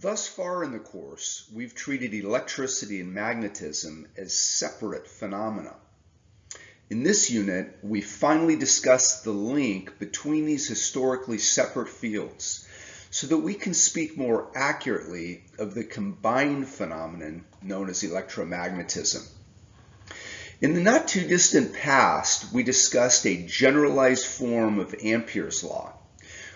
Thus far in the course, we've treated electricity and magnetism as separate phenomena. In this unit, we finally discussed the link between these historically separate fields so that we can speak more accurately of the combined phenomenon known as electromagnetism. In the not too distant past, we discussed a generalized form of Ampere's law.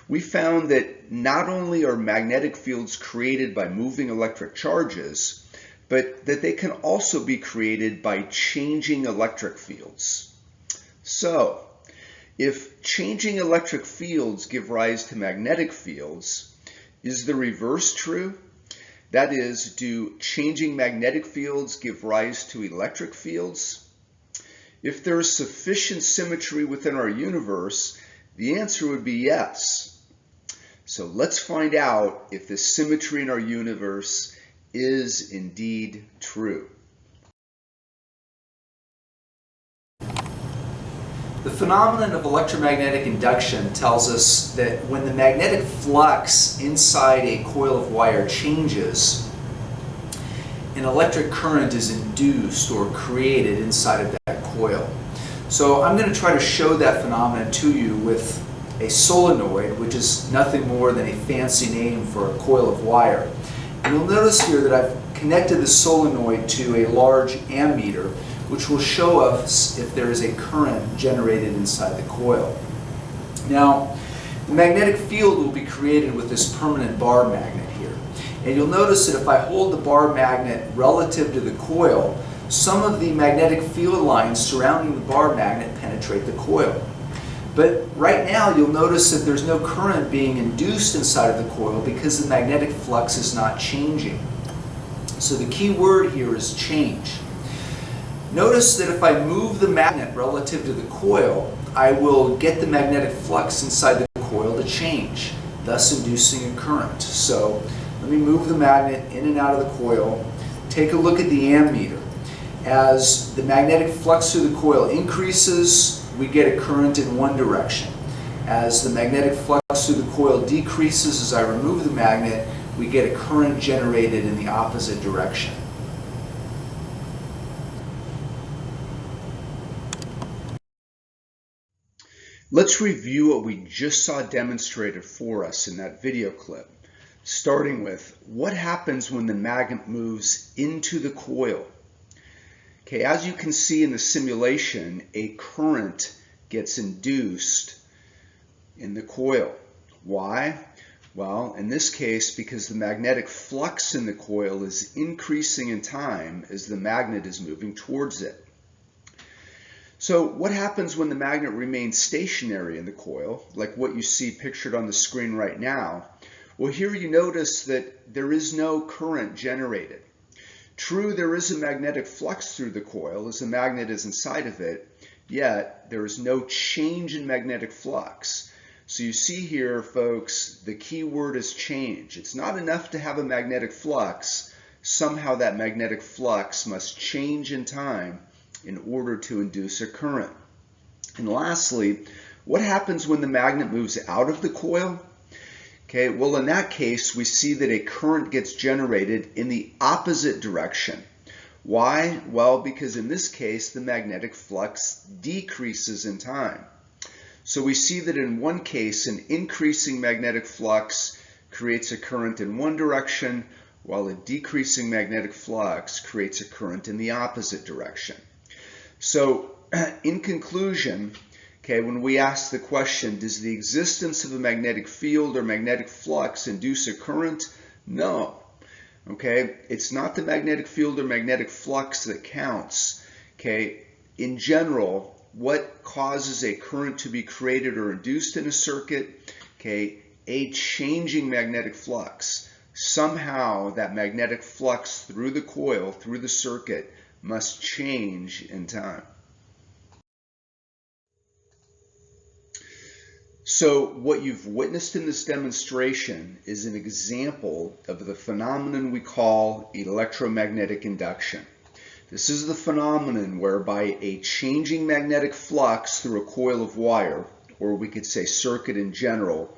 We found that not only are magnetic fields created by moving electric charges, but that they can also be created by changing electric fields. So, if changing electric fields give rise to magnetic fields, is the reverse true? That is, do changing magnetic fields give rise to electric fields? If there is sufficient symmetry within our universe, the answer would be yes. So let's find out if the symmetry in our universe is indeed true. The phenomenon of electromagnetic induction tells us that when the magnetic flux inside a coil of wire changes, an electric current is induced or created inside of that coil. So I'm going to try to show that phenomenon to you with a solenoid, which is nothing more than a fancy name for a coil of wire. And you'll notice here that I've connected the solenoid to a large ammeter, which will show us if there is a current generated inside the coil. Now, the magnetic field will be created with this permanent bar magnet here. And you'll notice that if I hold the bar magnet relative to the coil, some of the magnetic field lines surrounding the bar magnet penetrate the coil. But right now you'll notice that there's no current being induced inside of the coil because the magnetic flux is not changing. So the key word here is change. Notice that if I move the magnet relative to the coil, I will get the magnetic flux inside the coil to change, thus inducing a current. So let me move the magnet in and out of the coil. Take a look at the ammeter. As the magnetic flux through the coil increases, we get a current in one direction. As the magnetic flux through the coil decreases as I remove the magnet, we get a current generated in the opposite direction. Let's review what we just saw demonstrated for us in that video clip, starting with what happens when the magnet moves into the coil. Okay, as you can see in the simulation, a current gets induced in the coil. Why? Well, in this case, because the magnetic flux in the coil is increasing in time as the magnet is moving towards it. So what happens when the magnet remains stationary in the coil, like what you see pictured on the screen right now? Well, here you notice that there is no current generated. True, there is a magnetic flux through the coil as the magnet is inside of it, yet there is no change in magnetic flux. So you see here, folks, the key word is change. It's not enough to have a magnetic flux. Somehow that magnetic flux must change in time in order to induce a current. And lastly, what happens when the magnet moves out of the coil? Okay, well, in that case, we see that a current gets generated in the opposite direction. Why? Well, because in this case, the magnetic flux decreases in time. So we see that in one case, an increasing magnetic flux creates a current in one direction, while a decreasing magnetic flux creates a current in the opposite direction. So, in conclusion, okay, when we ask the question, does the existence of a magnetic field or magnetic flux induce a current? No. Okay, it's not the magnetic field or magnetic flux that counts. Okay, in general, what causes a current to be created or induced in a circuit? Okay, a changing magnetic flux. Somehow that magnetic flux through the coil, through the circuit, must change in time. So what you've witnessed in this demonstration is an example of the phenomenon we call electromagnetic induction. This is the phenomenon whereby a changing magnetic flux through a coil of wire, or we could say circuit in general,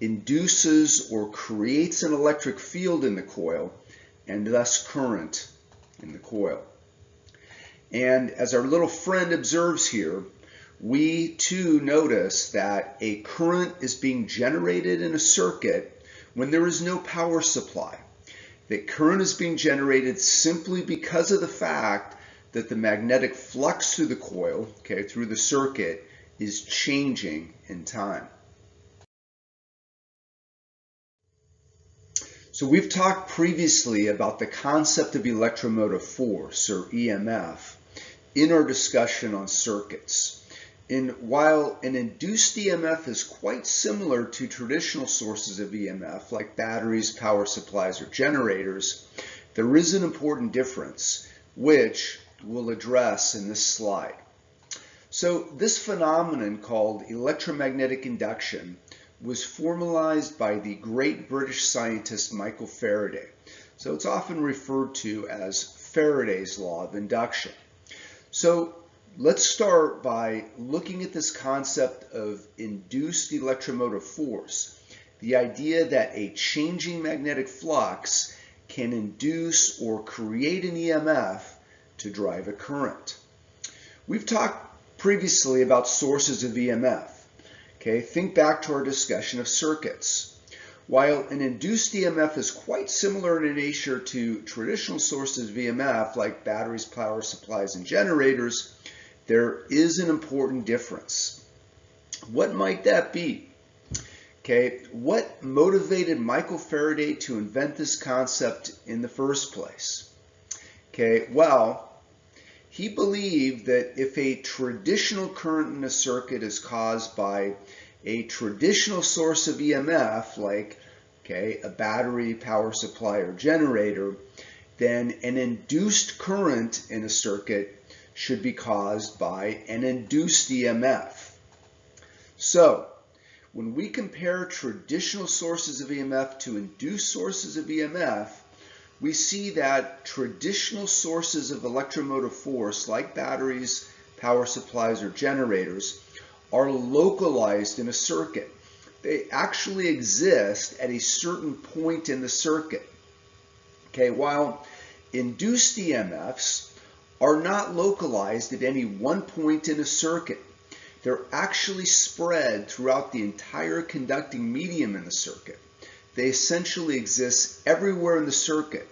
induces or creates an electric field in the coil and thus current in the coil. And as our little friend observes here, we too notice that a current is being generated in a circuit when there is no power supply. That current is being generated simply because of the fact that the magnetic flux through the coil, through the circuit, is changing in time. So we've talked previously about the concept of electromotive force, or EMF, in our discussion on circuits. And while an induced EMF is quite similar to traditional sources of EMF, like batteries, power supplies, or generators, there is an important difference, which we'll address in this slide. So this phenomenon, called electromagnetic induction, was formalized by the great British scientist Michael Faraday. So it's often referred to as Faraday's law of induction. So let's start by looking at this concept of induced electromotive force, the idea that a changing magnetic flux can induce or create an EMF to drive a current. We've talked previously about sources of EMF. Think back to our discussion of circuits. While an induced EMF is quite similar in nature to traditional sources of EMF like batteries, power supplies, and generators, there is an important difference. What might that be? What motivated Michael Faraday to invent this concept in the first place? Well, he believed that if a traditional current in a circuit is caused by a traditional source of EMF, like a battery, power supply, or generator, then an induced current in a circuit should be caused by an induced EMF. So, when we compare traditional sources of EMF to induced sources of EMF, we see that traditional sources of electromotive force, like batteries, power supplies, or generators, are localized in a circuit. They actually exist at a certain point in the circuit. While induced EMFs are not localized at any one point in a circuit. They're actually spread throughout the entire conducting medium in the circuit. They essentially exist everywhere in the circuit,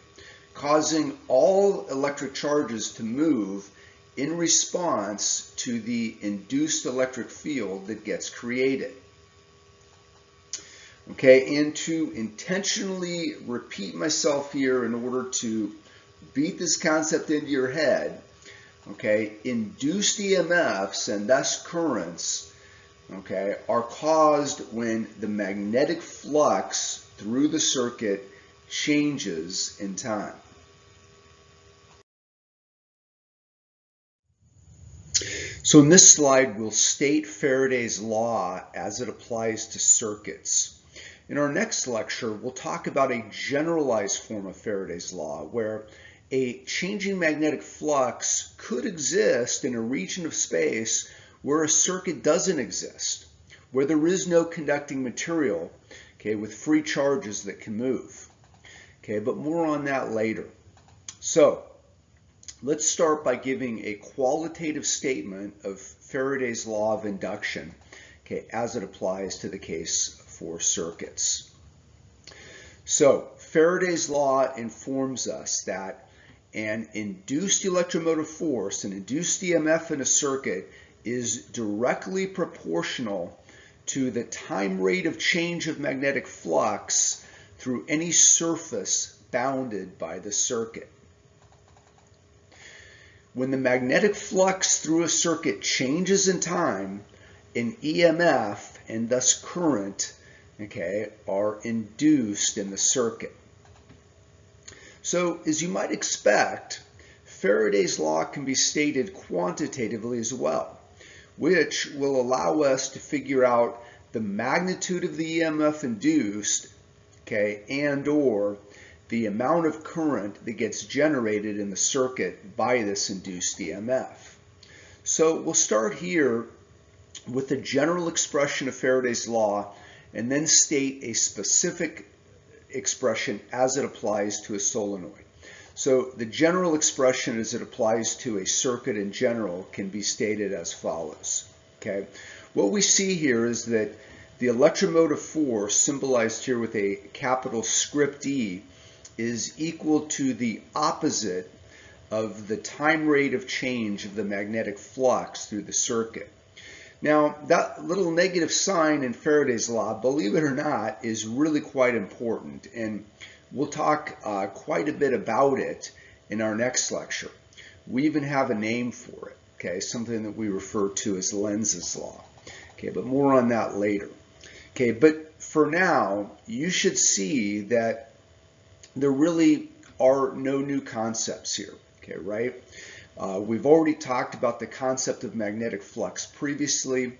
causing all electric charges to move in response to the induced electric field that gets created. And to intentionally repeat myself here in order to beat this concept into your head, induced EMFs and thus currents, are caused when the magnetic flux through the circuit changes in time. So in this slide, we'll state Faraday's law as it applies to circuits. In our next lecture, we'll talk about a generalized form of Faraday's law, where a changing magnetic flux could exist in a region of space where a circuit doesn't exist, where there is no conducting material, with free charges that can move. But more on that later. So let's start by giving a qualitative statement of Faraday's law of induction, as it applies to the case for circuits. So Faraday's law informs us that an induced electromotive force, an induced EMF in a circuit, is directly proportional to the time rate of change of magnetic flux through any surface bounded by the circuit. When the magnetic flux through a circuit changes in time, an EMF and thus current, are induced in the circuit. So, as you might expect, Faraday's law can be stated quantitatively as well, which will allow us to figure out the magnitude of the EMF induced, and or the amount of current that gets generated in the circuit by this induced EMF. So we'll start here with the general expression of Faraday's law, and then state a specific expression as it applies to a solenoid. So the general expression as it applies to a circuit in general can be stated as follows. Okay, what we see here is that the electromotive force, symbolized here with a capital script E, is equal to the opposite of the time rate of change of the magnetic flux through the circuit. Now, that little negative sign in Faraday's law, believe it or not, is really quite important, and we'll talk quite a bit about it in our next lecture. We even have a name for it, okay, something that we refer to as Lenz's law. Okay, but more on that later. Okay, but for now, you should see that there really are no new concepts here, okay, right? We've already talked about the concept of magnetic flux previously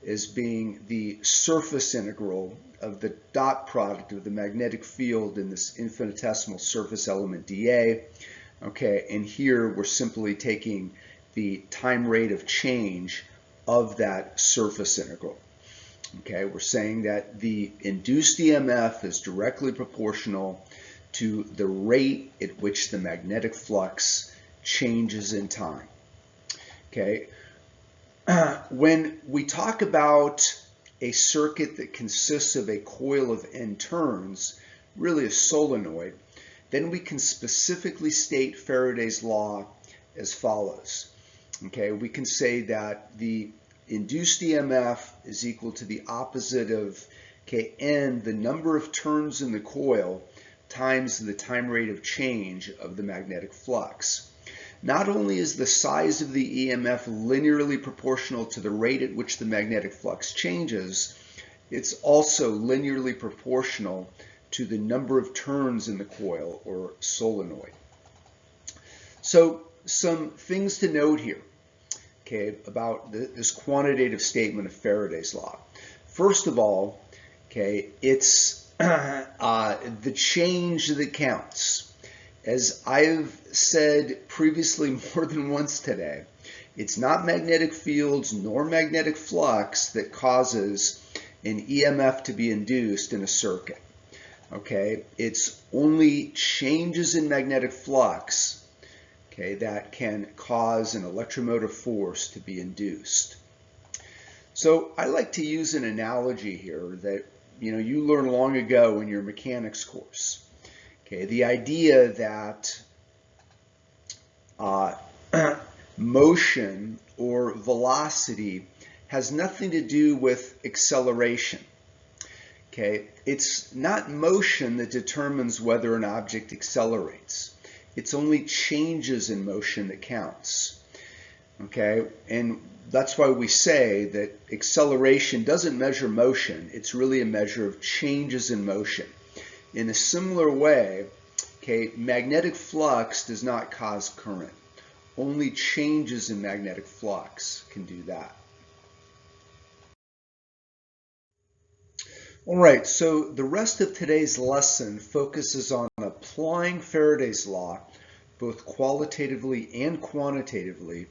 as being the surface integral of the dot product of the magnetic field in this infinitesimal surface element dA. Okay, and here we're simply taking the time rate of change of that surface integral. Okay, we're saying that the induced EMF is directly proportional to the rate at which the magnetic flux changes in time. Okay, when we talk about a circuit that consists of a coil of N turns, really a solenoid, then we can specifically state Faraday's law as follows. Okay, we can say that the induced EMF is equal to the opposite of N, the number of turns in the coil, times the time rate of change of the magnetic flux. Not only is the size of the EMF linearly proportional to the rate at which the magnetic flux changes, it's also linearly proportional to the number of turns in the coil or solenoid. So some things to note here, okay, about this quantitative statement of Faraday's law. First of all, okay, it's the change that counts. As I've said previously more than once today, it's not magnetic fields nor magnetic flux that causes an EMF to be induced in a circuit. Okay, it's only changes in magnetic flux, okay, that can cause an electromotive force to be induced. So I like to use an analogy here that you learned long ago in your mechanics course. Okay, the idea that motion or velocity has nothing to do with acceleration. Okay, it's not motion that determines whether an object accelerates. It's only changes in motion that counts. Okay, and that's why we say that acceleration doesn't measure motion. It's really a measure of changes in motion. In a similar way, okay, magnetic flux does not cause current. Only changes in magnetic flux can do that. All right, so the rest of today's lesson focuses on applying Faraday's law, both qualitatively and quantitatively,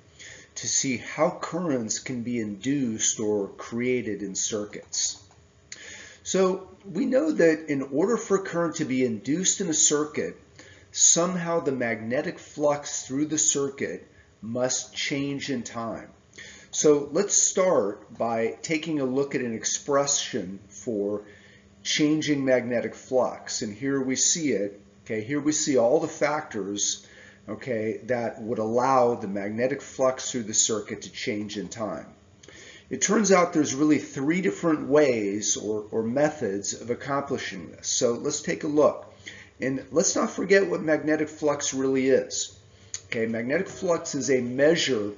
to see how currents can be induced or created in circuits. So we know that in order for current to be induced in a circuit, somehow the magnetic flux through the circuit must change in time. So let's start by taking a look at an expression for changing magnetic flux. And here we see it. Okay, here we see all the factors, okay, that would allow the magnetic flux through the circuit to change in time. It turns out there's really three different ways or methods of accomplishing this. So let's take a look. And let's not forget what magnetic flux really is. Okay, magnetic flux is a measure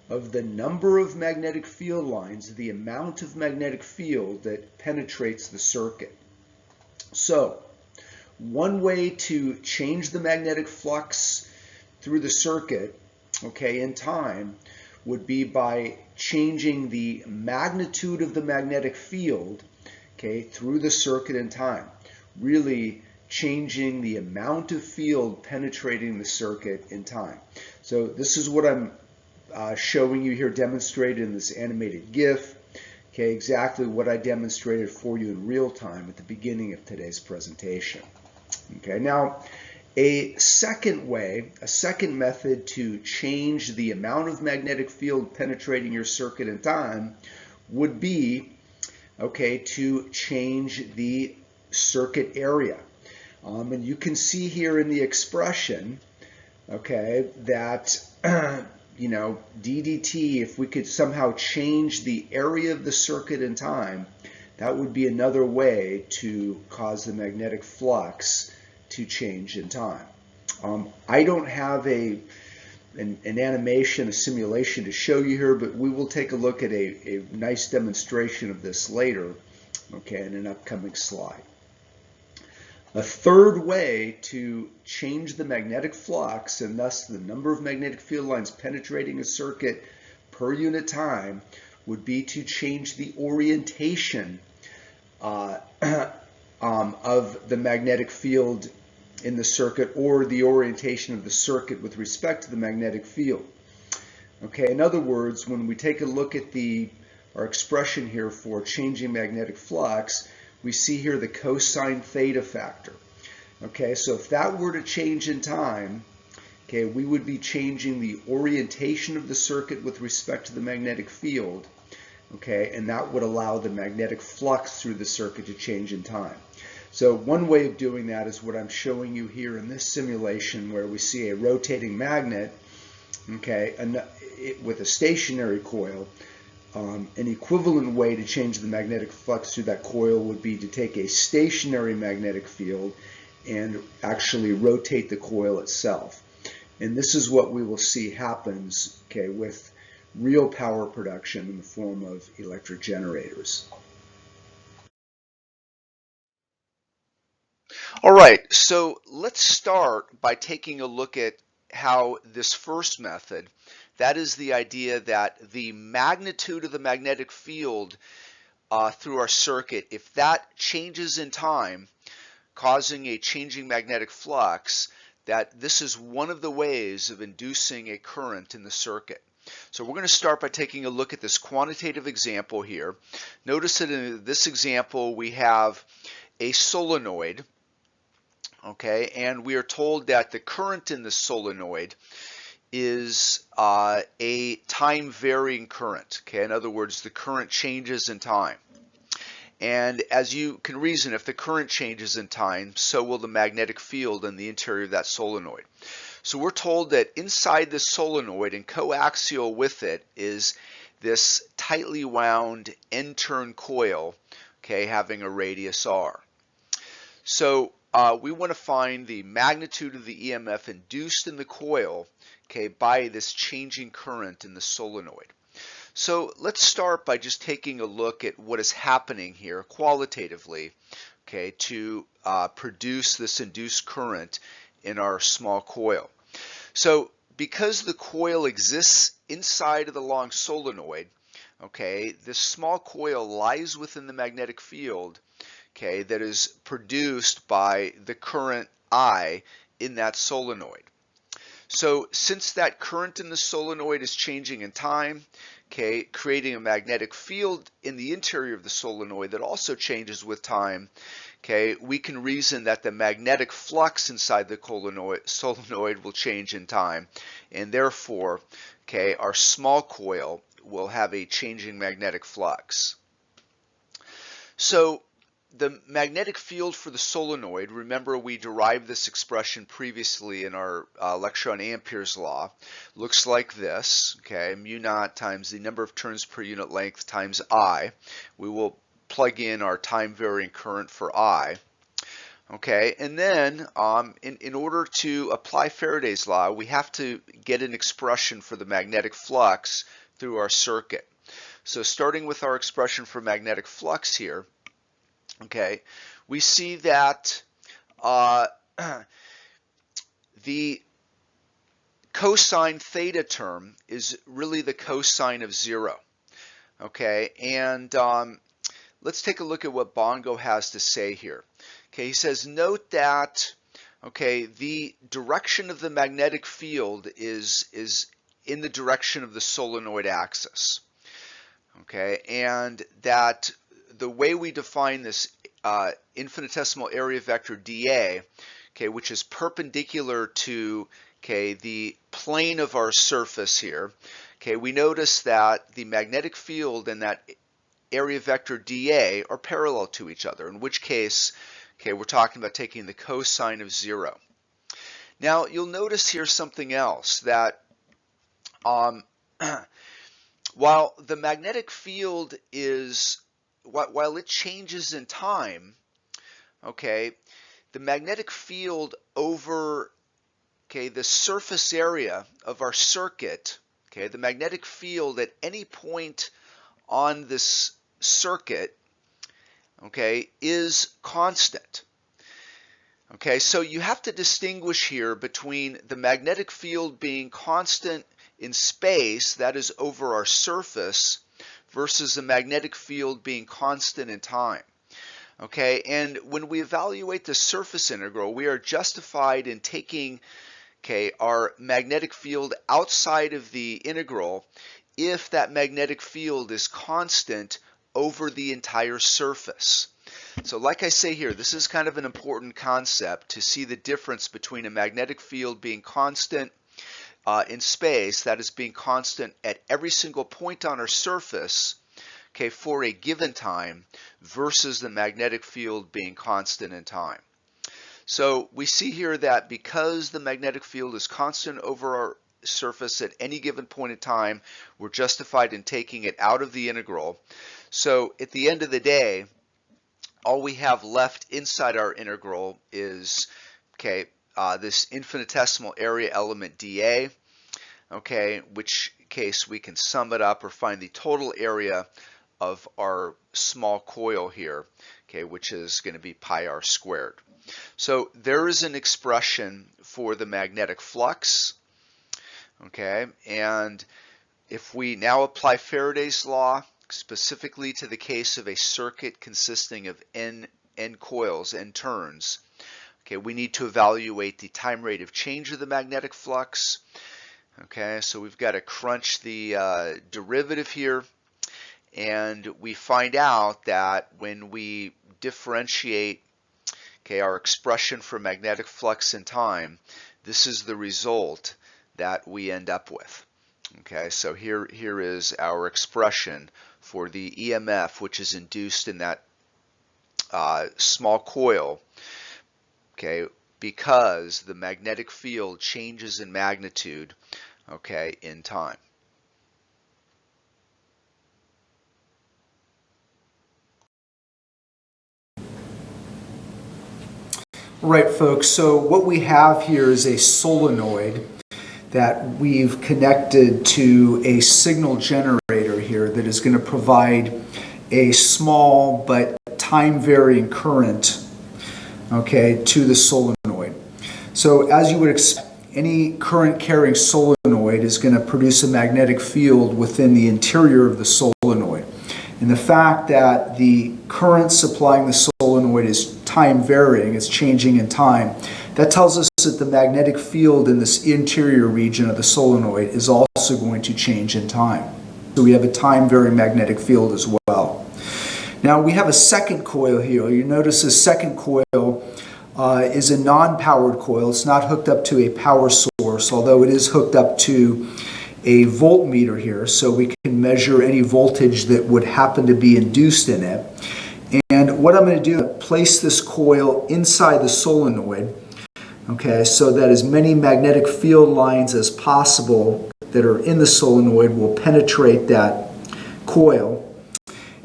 of the number of magnetic field lines, the amount of magnetic field that penetrates the circuit. So one way to change the magnetic flux through the circuit, okay, in time, would be by changing the magnitude of the magnetic field, okay, through the circuit in time. Really changing the amount of field penetrating the circuit in time. So this is what I'm showing you here demonstrated in this animated GIF. Okay, exactly what I demonstrated for you in real time at the beginning of today's presentation. Okay, now a second method to change the amount of magnetic field penetrating your circuit in time would be, okay, to change the circuit area. And you can see here in the expression, okay, that you know, ddt, if we could somehow change the area of the circuit in time, that would be another way to cause the magnetic flux to change in time. I don't have an animation, a simulation to show you here, but we will take a look at a nice demonstration of this later, okay, in an upcoming slide. A third way to change the magnetic flux and thus the number of magnetic field lines penetrating a circuit per unit time would be to change the orientation of the magnetic field in the circuit, or the orientation of the circuit with respect to the magnetic field. Okay, in other words, when we take a look at our expression here for changing magnetic flux, we see here the cosine theta factor. Okay, so if that were to change in time, okay, we would be changing the orientation of the circuit with respect to the magnetic field, okay, and that would allow the magnetic flux through the circuit to change in time. So one way of doing that is what I'm showing you here in this simulation, where we see a rotating magnet, okay, with a stationary coil. An equivalent way to change the magnetic flux through that coil would be to take a stationary magnetic field and actually rotate the coil itself. And this is what we will see happens, okay, with real power production in the form of electric generators. All right, so let's start by taking a look at how this first method, that is the idea that the magnitude of the magnetic field through our circuit, if that changes in time, causing a changing magnetic flux, that this is one of the ways of inducing a current in the circuit. So we're going to start by taking a look at this quantitative example here. Notice that in this example we have a solenoid. Okay, and we are told that the current in the solenoid is a time-varying current. Okay, in other words, the current changes in time. And as you can reason, if the current changes in time, so will the magnetic field in the interior of that solenoid. So we're told that inside the solenoid and coaxial with it is this tightly wound N-turn coil, okay, having a radius r. So we want to find the magnitude of the EMF induced in the coil, okay, by this changing current in the solenoid. So let's start by just taking a look at what is happening here qualitatively, okay, to produce this induced current in our small coil. So because the coil exists inside of the long solenoid, okay, this small coil lies within the magnetic field, okay, that is produced by the current I in that solenoid. So since that current in the solenoid is changing in time, okay, creating a magnetic field in the interior of the solenoid that also changes with time, okay, we can reason that the magnetic flux inside the solenoid will change in time, and therefore, okay, our small coil will have a changing magnetic flux. So the magnetic field for the solenoid, remember we derived this expression previously in our lecture on Ampere's law, looks like this, okay, mu naught times the number of turns per unit length times I. We will plug in our time varying current for I. Okay, and then in order to apply Faraday's law, we have to get an expression for the magnetic flux through our circuit. So starting with our expression for magnetic flux here, okay, we see that the cosine theta term is really the cosine of 0. Okay, and let's take a look at what Bongo has to say here. Okay, he says, note that, okay, the direction of the magnetic field is in the direction of the solenoid axis. okay, and that the way we define this infinitesimal area vector dA, okay, which is perpendicular to, okay, the plane of our surface here, okay, we notice that the magnetic field and that area vector dA are parallel to each other, in which case, okay, we're talking about taking the cosine of 0. Now, you'll notice here something else, that while the magnetic field is, while it changes in time, okay, the magnetic field over, okay, the surface area of our circuit, okay, the magnetic field at any point on this circuit, okay, is constant. Okay, so you have to distinguish here between the magnetic field being constant in space, that is over our surface, versus the magnetic field being constant in time. Okay, and when we evaluate the surface integral, we are justified in taking, okay, our magnetic field outside of the integral if that magnetic field is constant over the entire surface. So like I say here, this is kind of an important concept to see the difference between a magnetic field being constant in space, that is being constant at every single point on our surface, okay, for a given time, versus the magnetic field being constant in time. So we see here that because the magnetic field is constant over our surface at any given point in time, we're justified in taking it out of the integral. So at the end of the day, all we have left inside our integral is, okay, this infinitesimal area element dA, okay, which case we can sum it up or find the total area of our small coil here, okay, which is going to be pi r squared. So there is an expression for the magnetic flux, okay, and if we now apply Faraday's law specifically to the case of a circuit consisting of n coils, n turns, okay, we need to evaluate the time rate of change of the magnetic flux. Okay, so we've got to crunch the derivative here, and we find out that when we differentiate, okay, our expression for magnetic flux in time, this is the result that we end up with. Okay, so here is our expression for the EMF, which is induced in that small coil, okay, because the magnetic field changes in magnitude, okay, in time. Right, folks, so what we have here is a solenoid that we've connected to a signal generator here that is going to provide a small but time-varying current, okay, to the solenoid. So as you would expect, any current-carrying solenoid is going to produce a magnetic field within the interior of the solenoid. And the fact that the current supplying the solenoid is time-varying, it's changing in time, that tells us that the magnetic field in this interior region of the solenoid is also going to change in time. So we have a time-varying magnetic field as well. Now we have a second coil here. You notice this second coil is a non-powered coil. It's not hooked up to a power source, although it is hooked up to a voltmeter here, so we can measure any voltage that would happen to be induced in it. And what I'm going to do is place this coil inside the solenoid, okay, so that as many magnetic field lines as possible that are in the solenoid will penetrate that coil.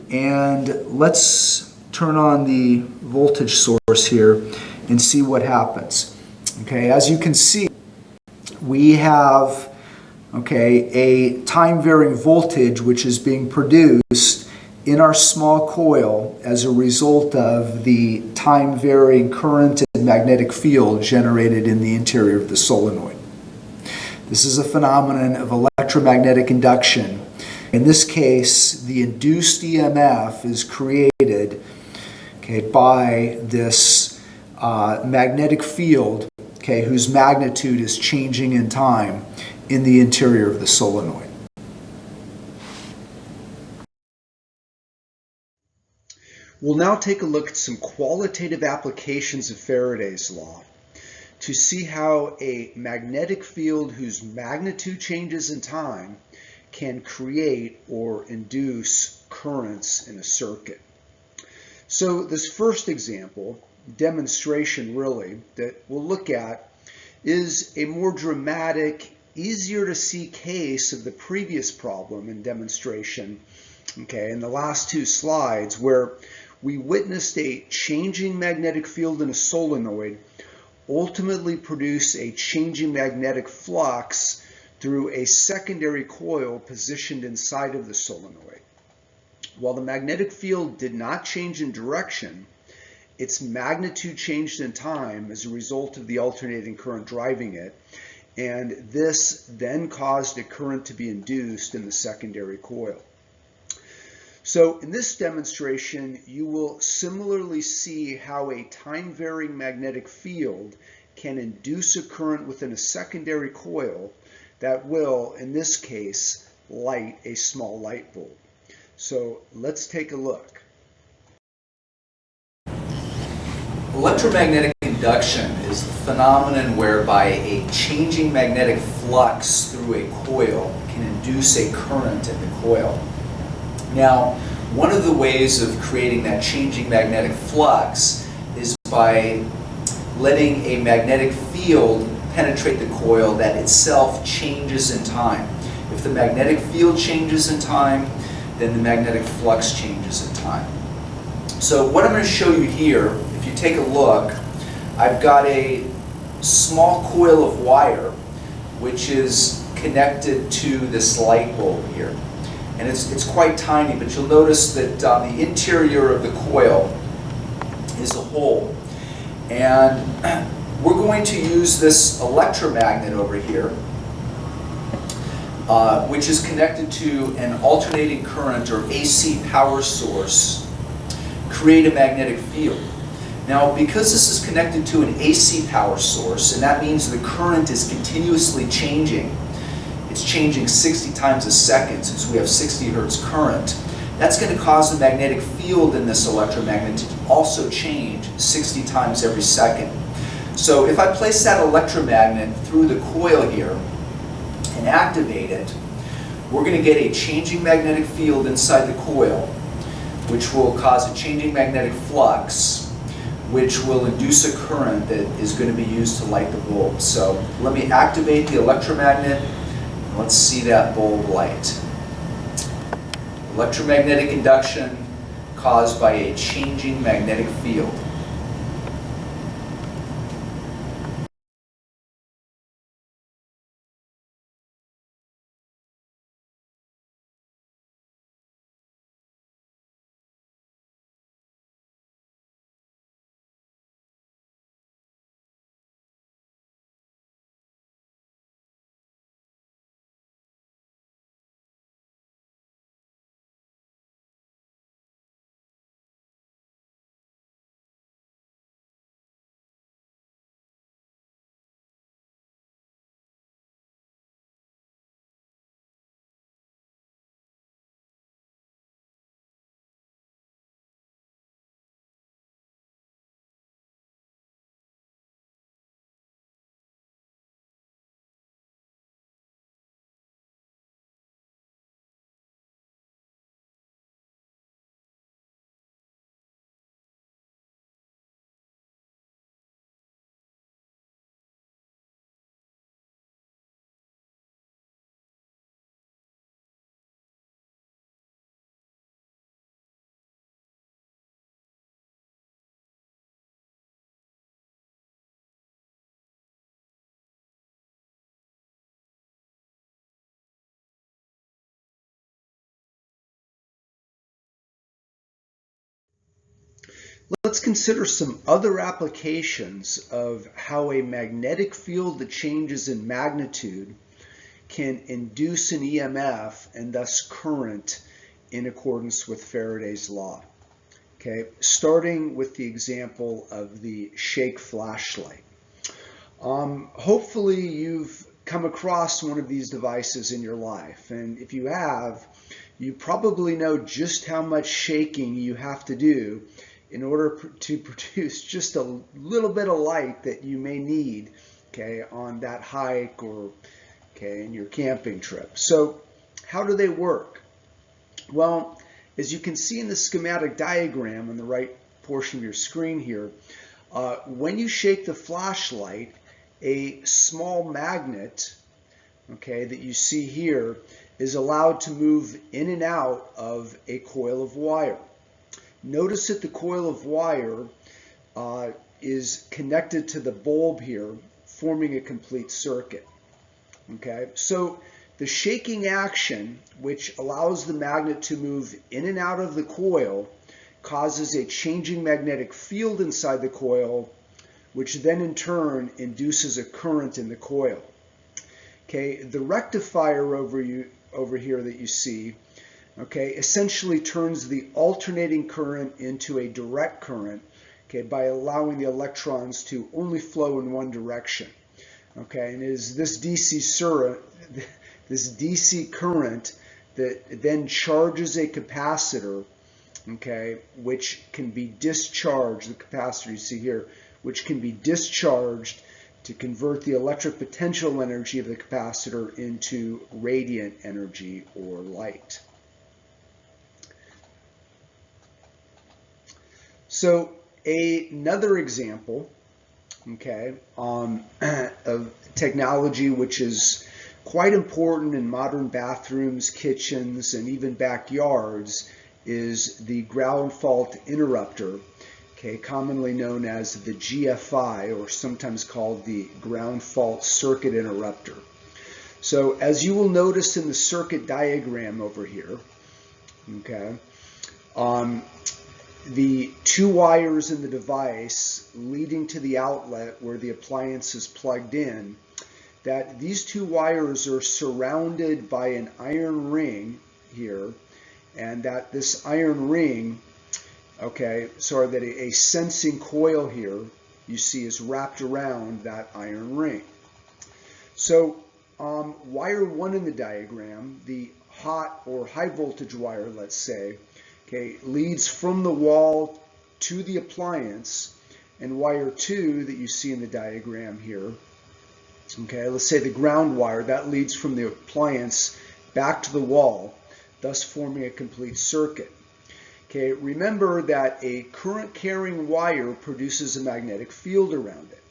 And let's turn on the voltage source here and see what happens. Okay, as you can see, we have, okay, a time-varying voltage which is being produced in our small coil as a result of the time-varying current and magnetic field generated in the interior of the solenoid. This is a phenomenon of electromagnetic induction. In this case, the induced EMF is created, okay, by this magnetic field, okay, whose magnitude is changing in time in the interior of the solenoid. We'll now take a look at some qualitative applications of Faraday's law to see how a magnetic field whose magnitude changes in time can create or induce currents in a circuit. So this first example, demonstration really, that we'll look at is a more dramatic, easier to see case of the previous problem and demonstration, okay, in the last two slides, where we witnessed a changing magnetic field in a solenoid ultimately produce a changing magnetic flux through a secondary coil positioned inside of the solenoid. While the magnetic field did not change in direction, its magnitude changed in time as a result of the alternating current driving it, and this then caused a current to be induced in the secondary coil. So in this demonstration, you will similarly see how a time-varying magnetic field can induce a current within a secondary coil that will, in this case, light a small light bulb. So let's take a look. Electromagnetic induction is the phenomenon whereby a changing magnetic flux through a coil can induce a current in the coil. Now, one of the ways of creating that changing magnetic flux is by letting a magnetic field penetrate the coil that itself changes in time. If the magnetic field changes in time, then the magnetic flux changes in time. So what I'm going to show you here, if you take a look, I've got a small coil of wire which is connected to this light bulb here. And it's quite tiny, but you'll notice that the interior of the coil is a hole. And we're going to use this electromagnet over here, which is connected to an alternating current or AC power source, create a magnetic field. Now, because this is connected to an AC power source, and that means the current is continuously changing, it's changing 60 times a second since we have 60 hertz current, that's going to cause the magnetic field in this electromagnet to also change 60 times every second. So if I place that electromagnet through the coil here and activate it, we're going to get a changing magnetic field inside the coil, which will cause a changing magnetic flux, which will induce a current that is going to be used to light the bulb. So let me activate the electromagnet. Let's see that bulb light. Electromagnetic induction caused by a changing magnetic field. Let's consider some other applications of how a magnetic field that changes in magnitude can induce an EMF and thus current in accordance with Faraday's law. Okay, starting with the example of the shake flashlight. Hopefully you've come across one of these devices in your life, and if you have, you probably know just how much shaking you have to do in order to produce just a little bit of light that you may need, okay, on that hike or, okay, in your camping trip. So how do they work? Well, as you can see in the schematic diagram on the right portion of your screen here, when you shake the flashlight, a small magnet, okay, that you see here is allowed to move in and out of a coil of wire. Notice that the coil of wire is connected to the bulb here, forming a complete circuit. Okay, so the shaking action, which allows the magnet to move in and out of the coil, causes a changing magnetic field inside the coil, which then in turn induces a current in the coil. Okay, the rectifier over here that you see, okay, essentially turns the alternating current into a direct current, okay, by allowing the electrons to only flow in one direction. Okay, and it is this DC current that then charges a capacitor, okay, which can be discharged, the capacitor you see here, which can be discharged to convert the electric potential energy of the capacitor into radiant energy or light. So another example, okay, of technology which is quite important in modern bathrooms, kitchens, and even backyards is the ground fault interrupter, okay, commonly known as the GFI, or sometimes called the ground fault circuit interrupter. So as you will notice in the circuit diagram over here, okay, the two wires in the device leading to the outlet where the appliance is plugged in, that these two wires are surrounded by an iron ring here, and that this iron ring, okay, sorry, that a sensing coil here you see is wrapped around that iron ring. So wire 1 in the diagram, the hot or high voltage wire, let's say, okay, leads from the wall to the appliance, and wire 2 that you see in the diagram here, okay, let's say the ground wire, that leads from the appliance back to the wall, thus forming a complete circuit. Okay, remember that a current carrying wire produces a magnetic field around it.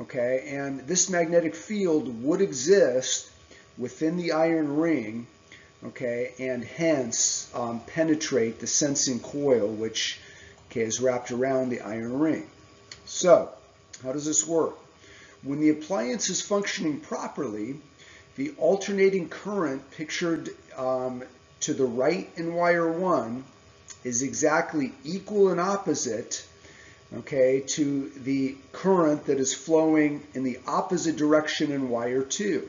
Okay, and this magnetic field would exist within the iron ring, okay, and hence penetrate the sensing coil, which, okay, is wrapped around the iron ring. So how does this work? When the appliance is functioning properly, the alternating current pictured to the right in wire 1 is exactly equal and opposite, okay, to the current that is flowing in the opposite direction in wire 2.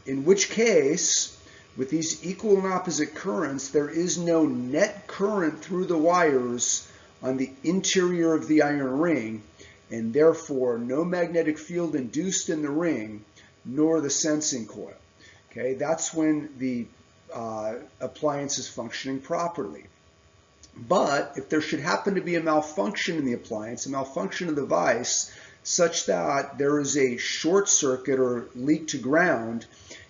In which case, with these equal and opposite currents, there is no net current through the wires on the interior of the iron ring, and therefore no magnetic field induced in the ring, nor the sensing coil. Okay, that's when the appliance is functioning properly. But if there should happen to be a malfunction in the appliance, a malfunction of the device, such that there is a short circuit or leak to ground,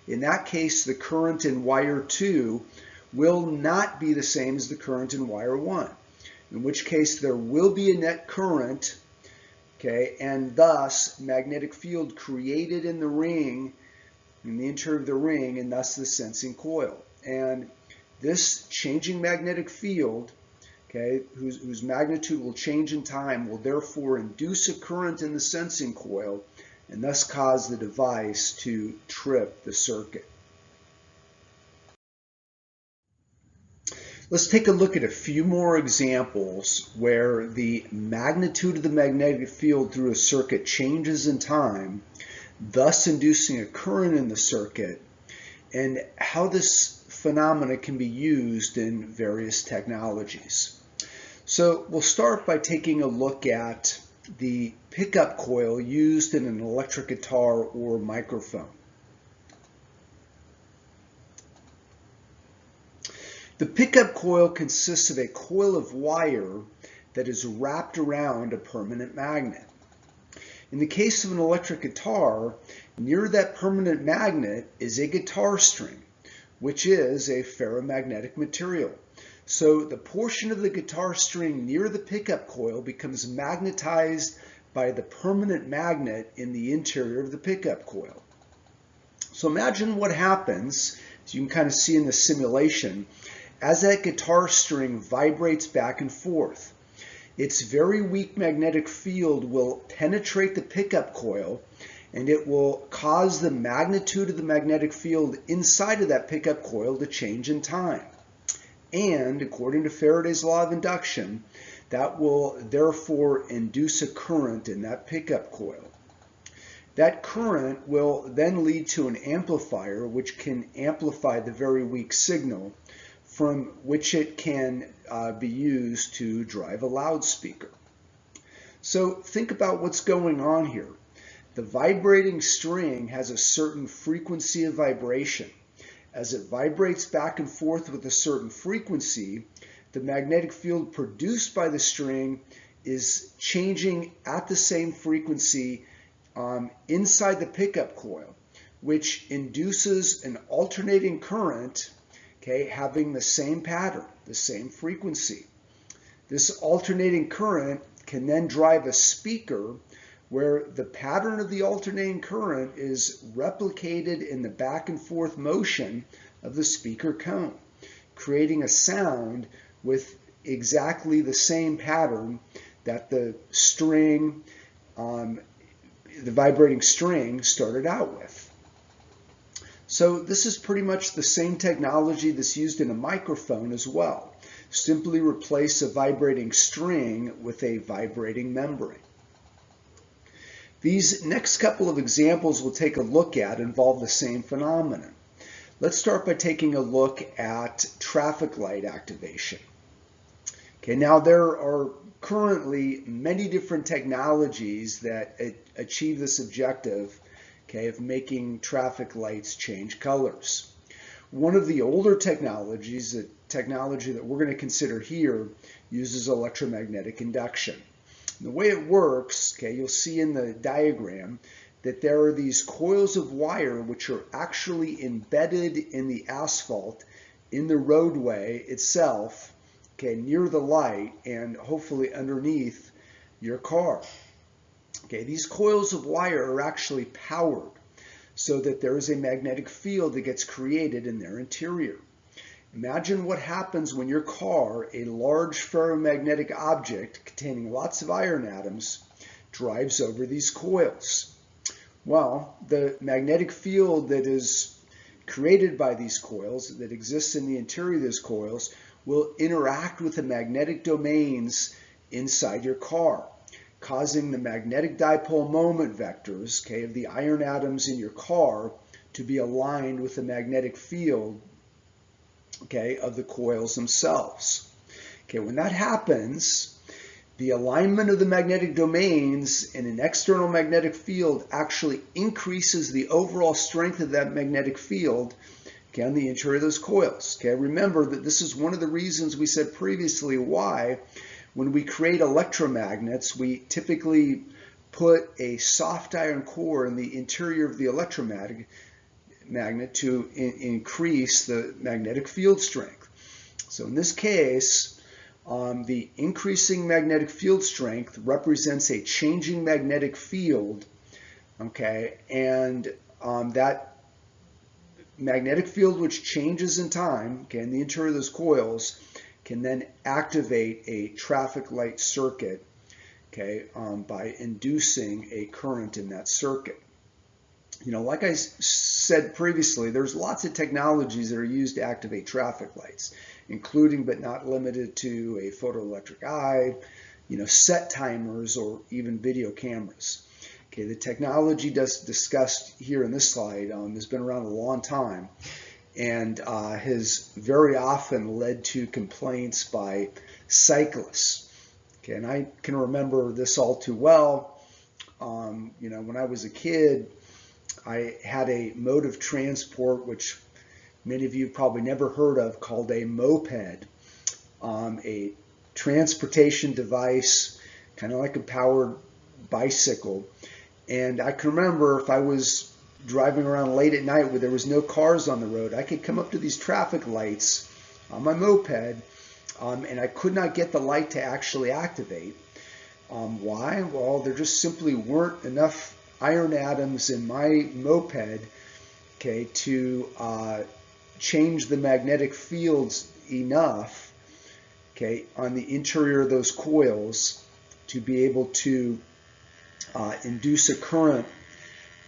in that case the current in wire 2 will not be the same as the current in wire 1, in which case there will be a net current, okay, and thus magnetic field created in the ring, in the interior of the ring, and thus the sensing coil. And this changing magnetic field, okay, whose magnitude will change in time, will therefore induce a current in the sensing coil and thus cause the device to trip the circuit. Let's take a look at a few more examples where the magnitude of the magnetic field through a circuit changes in time, thus inducing a current in the circuit, and how this phenomena can be used in various technologies. So we'll start by taking a look at the pickup coil used in an electric guitar or microphone. The pickup coil consists of a coil of wire that is wrapped around a permanent magnet. In the case of an electric guitar, near that permanent magnet is a guitar string, which is a ferromagnetic material. So the portion of the guitar string near the pickup coil becomes magnetized by the permanent magnet in the interior of the pickup coil. So imagine what happens, as you can kind of see in the simulation, as that guitar string vibrates back and forth. Its very weak magnetic field will penetrate the pickup coil, and it will cause the magnitude of the magnetic field inside of that pickup coil to change in time. And according to Faraday's law of induction, that will therefore induce a current in that pickup coil. That current will then lead to an amplifier which can amplify the very weak signal, from which it can be used to drive a loudspeaker. So think about what's going on here. The vibrating string has a certain frequency of vibration. As it vibrates back and forth with a certain frequency, the magnetic field produced by the string is changing at the same frequency inside the pickup coil, which induces an alternating current, having the same pattern, the same frequency. This alternating current can then drive a speaker where the pattern of the alternating current is replicated in the back and forth motion of the speaker cone, creating a sound with exactly the same pattern that the string, the vibrating string started out with. So this is pretty much the same technology that's used in a microphone as well. Simply replace a vibrating string with a vibrating membrane. These next couple of examples we'll take a look at involve the same phenomenon. Let's start by taking a look at traffic light activation. Now there are currently many different technologies that achieve this objective, of making traffic lights change colors. One of the older technologies, the technology that we're going to consider here, uses electromagnetic induction. And the way it works, you'll see in the diagram that there are these coils of wire which are actually embedded in the asphalt in the roadway itself, near the light and hopefully underneath your car. These coils of wire are actually powered so that there is a magnetic field that gets created in their interior. Imagine what happens when your car, a large ferromagnetic object containing lots of iron atoms, drives over these coils. Well, the magnetic field that is created by these coils, that exists in the interior of those coils, will interact with the magnetic domains inside your car, causing the magnetic dipole moment vectors, of the iron atoms in your car to be aligned with the magnetic field, of the coils themselves. When that happens, the alignment of the magnetic domains in an external magnetic field actually increases the overall strength of that magnetic field on the interior of those coils. Remember that this is one of the reasons we said previously why when we create electromagnets, we typically put a soft iron core in the interior of the electromagnet to increase the magnetic field strength. So in this case, the increasing magnetic field strength represents a changing magnetic field, and that magnetic field which changes in time, in the interior of those coils, can then activate a traffic light circuit, by inducing a current in that circuit. Like I said previously, there's lots of technologies that are used to activate traffic lights, including but not limited to a photoelectric eye, set timers, or even video cameras. The technology discussed here in this slide has been around a long time and has very often led to complaints by cyclists. And I can remember this all too well. When I was a kid, I had a mode of transport which many of you probably never heard of, called a moped, a transportation device, kind of like a powered bicycle. And I can remember if I was driving around late at night where there was no cars on the road, I could come up to these traffic lights on my moped, and I could not get the light to actually activate. Why? Well, there just simply weren't enough iron atoms in my moped, okay, to change the magnetic fields enough, okay, on the interior of those coils to be able to induce a current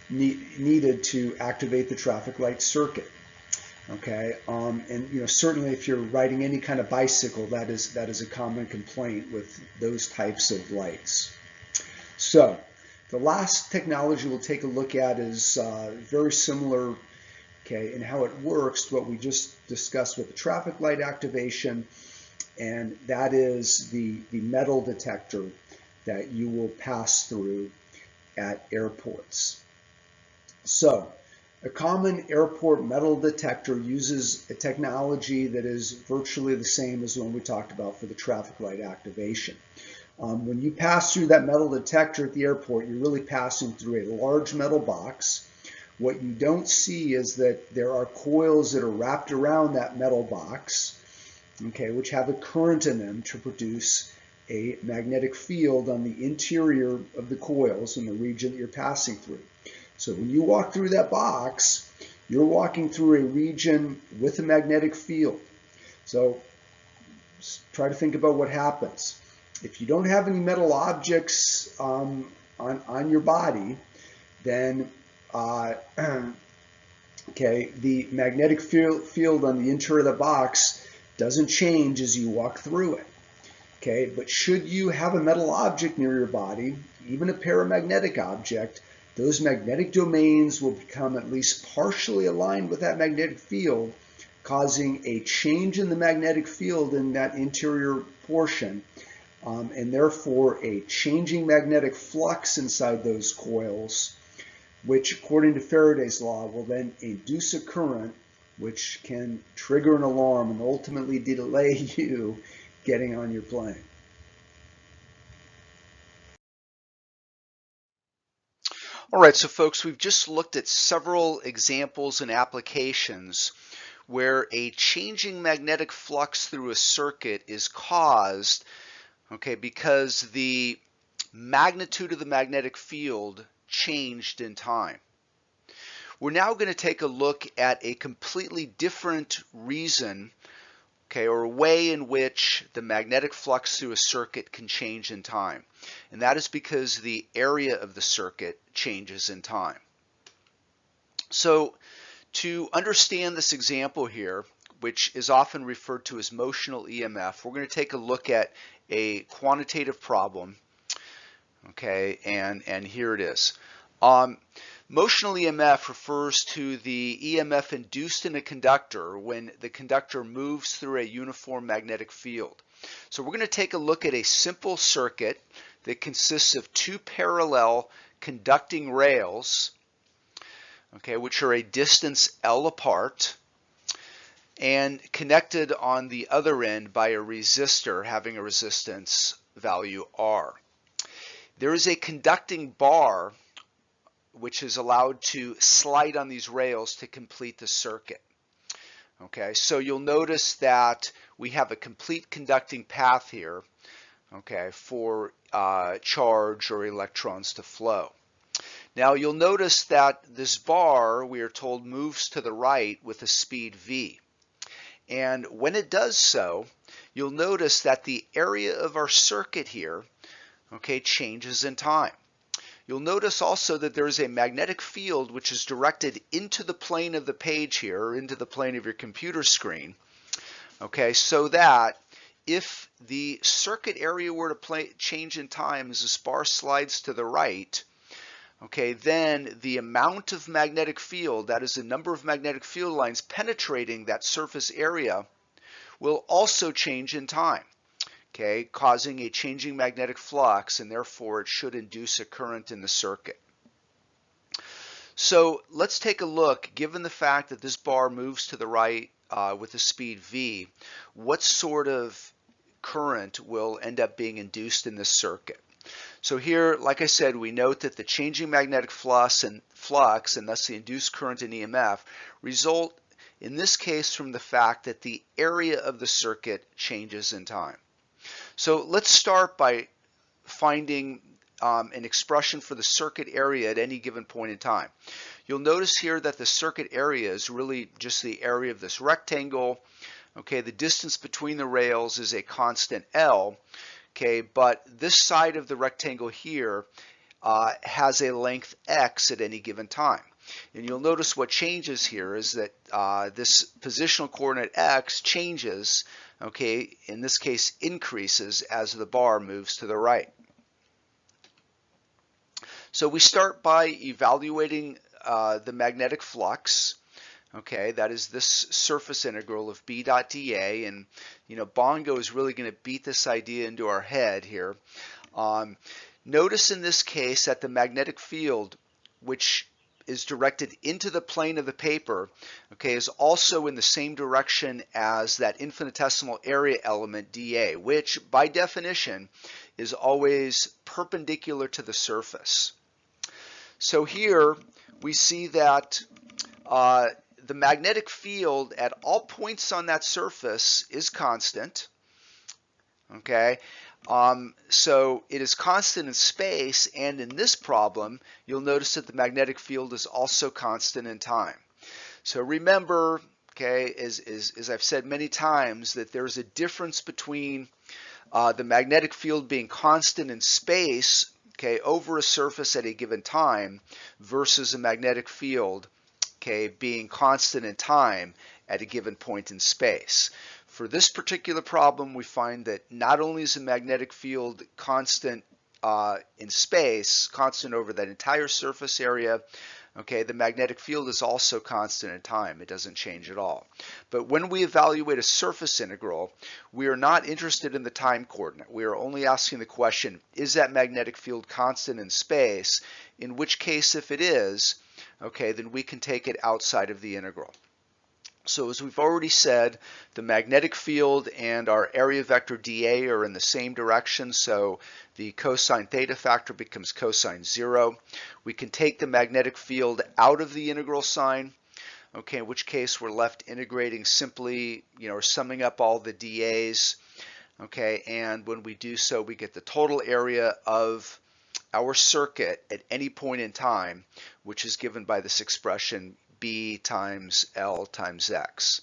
needed to activate the traffic light circuit. Okay, and certainly if you're riding any kind of bicycle, that is a common complaint with those types of lights. So the last technology we'll take a look at is very similar, okay, in how it works to what we just discussed with the traffic light activation, and that is the metal detector that you will pass through at airports. So a common airport metal detector uses a technology that is virtually the same as the one we talked about for the traffic light activation. When you pass through that metal detector at the airport, you're really passing through a large metal box. What you don't see is that there are coils that are wrapped around that metal box, okay, which have a current in them to produce a magnetic field on the interior of the coils in the region that you're passing through. So when you walk through that box, you're walking through a region with a magnetic field. So try to think about what happens. If you don't have any metal objects on your body, then okay, the magnetic field on the interior of the box doesn't change as you walk through it. Okay, but should you have a metal object near your body, even a paramagnetic object, those magnetic domains will become at least partially aligned with that magnetic field, causing a change in the magnetic field in that interior portion, and therefore a changing magnetic flux inside those coils, which according to Faraday's law will then induce a current which can trigger an alarm and ultimately delay you getting on your plane. All right, so folks, we've just looked at several examples and applications where a changing magnetic flux through a circuit is caused, okay, because the magnitude of the magnetic field changed in time. We're now going to take a look at a completely different reason, okay, or a way in which the magnetic flux through a circuit can change in time. And that is because the area of the circuit changes in time. So to understand this example here, which is often referred to as motional EMF, we're going to take a look at a quantitative problem, okay, and here it is. Motional EMF refers to the EMF induced in a conductor when the conductor moves through a uniform magnetic field. So we're going to take a look at a simple circuit that consists of two parallel conducting rails, okay, which are a distance L apart and connected on the other end by a resistor having a resistance value R. There is a conducting bar which is allowed to slide on these rails to complete the circuit. Okay, so you'll notice that we have a complete conducting path here, okay, for charge or electrons to flow. Now you'll notice that this bar, we are told, moves to the right with a speed v. And when it does so, you'll notice that the area of our circuit here, okay, changes in time. You'll notice also that there is a magnetic field which is directed into the plane of the page here, or into the plane of your computer screen, okay, so that if the circuit area were to change in time as this bar slides to the right, okay, then the amount of magnetic field, that is the number of magnetic field lines penetrating that surface area, will also change in time, okay, causing a changing magnetic flux, and therefore it should induce a current in the circuit. So let's take a look, given the fact that this bar moves to the right with a speed v, what sort of current will end up being induced in this circuit. So here, like I said, we note that the changing magnetic flux and thus the induced current in EMF result in this case from the fact that the area of the circuit changes in time. So let's start by finding an expression for the circuit area at any given point in time. You'll notice here that the circuit area is really just the area of this rectangle. Okay, the distance between the rails is a constant L. Okay, but this side of the rectangle here has a length x at any given time. And you'll notice what changes here is that this positional coordinate x changes, okay, in this case increases as the bar moves to the right. So we start by evaluating the magnetic flux. Okay, that is this surface integral of B dot dA, and Bongo is really going to beat this idea into our head here. Notice in this case that the magnetic field, which is directed into the plane of the paper, okay, is also in the same direction as that infinitesimal area element dA, which by definition is always perpendicular to the surface. So here we see that the magnetic field at all points on that surface is constant. Okay, so it is constant in space, and in this problem, you'll notice that the magnetic field is also constant in time. So remember, okay, as I've said many times, that there's a difference between the magnetic field being constant in space, okay, over a surface at a given time, versus a magnetic field, okay, being constant in time at a given point in space. For this particular problem, we find that not only is the magnetic field constant in space, constant over that entire surface area, okay, the magnetic field is also constant in time. It doesn't change at all. But when we evaluate a surface integral, we are not interested in the time coordinate. We are only asking the question, is that magnetic field constant in space? In which case, if it is, okay, then we can take it outside of the integral. So as we've already said, the magnetic field and our area vector dA are in the same direction, so the cosine theta factor becomes cosine 0. We can take the magnetic field out of the integral sign, okay, in which case we're left integrating simply, or summing up all the dAs, okay, and when we do so, we get the total area of our circuit at any point in time, which is given by this expression B times L times X.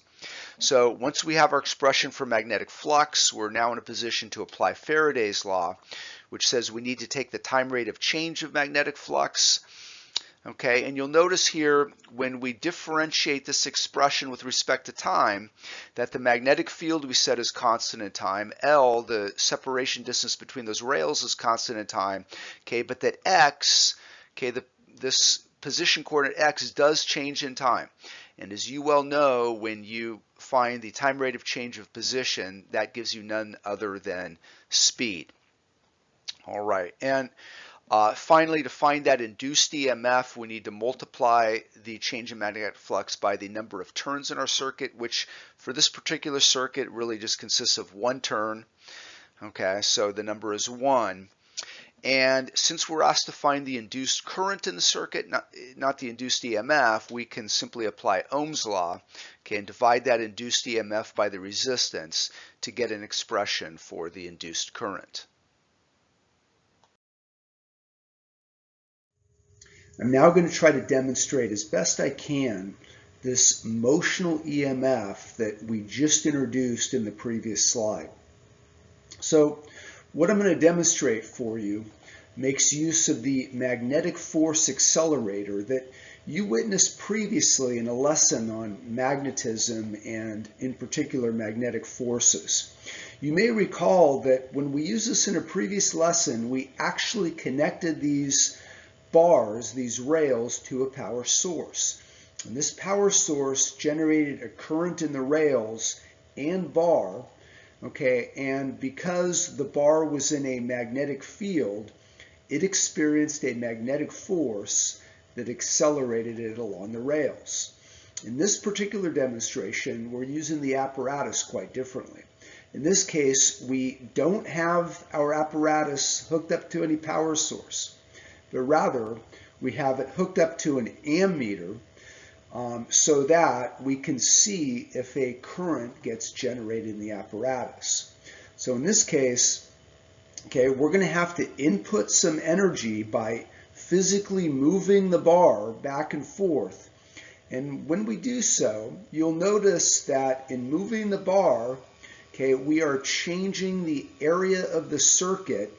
So once we have our expression for magnetic flux, we're now in a position to apply Faraday's law, which says we need to take the time rate of change of magnetic flux. Okay, and you'll notice here when we differentiate this expression with respect to time that the magnetic field we set is constant in time, L, the separation distance between those rails, is constant in time, okay, but that X, okay, this position coordinate X does change in time. And as you well know, when you find the time rate of change of position, that gives you none other than speed. All right, and finally, to find that induced EMF, we need to multiply the change in magnetic flux by the number of turns in our circuit, which for this particular circuit really just consists of one turn. Okay, so the number is 1. And since we're asked to find the induced current in the circuit, not the induced EMF, we can simply apply Ohm's law, okay, and divide that induced EMF by the resistance to get an expression for the induced current. I'm now going to try to demonstrate as best I can this motional EMF that we just introduced in the previous slide. So what I'm going to demonstrate for you makes use of the magnetic force accelerator that you witnessed previously in a lesson on magnetism and in particular magnetic forces. You may recall that when we used this in a previous lesson, we actually connected these bars, these rails, to a power source. And this power source generated a current in the rails and bar, okay, and because the bar was in a magnetic field, it experienced a magnetic force that accelerated it along the rails. In this particular demonstration, we're using the apparatus quite differently. In this case, we don't have our apparatus hooked up to any power source, but rather we have it hooked up to an ammeter so that we can see if a current gets generated in the apparatus. So in this case, okay, we're going to have to input some energy by physically moving the bar back and forth. And when we do so, you'll notice that in moving the bar, okay, we are changing the area of the circuit,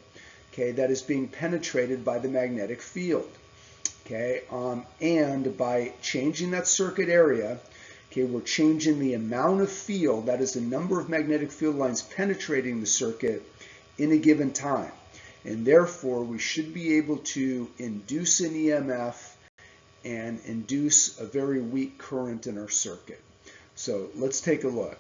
okay, that is being penetrated by the magnetic field. Okay, and by changing that circuit area, okay, we're changing the amount of field, that is the number of magnetic field lines penetrating the circuit in a given time. And therefore, we should be able to induce an EMF and induce a very weak current in our circuit. So let's take a look.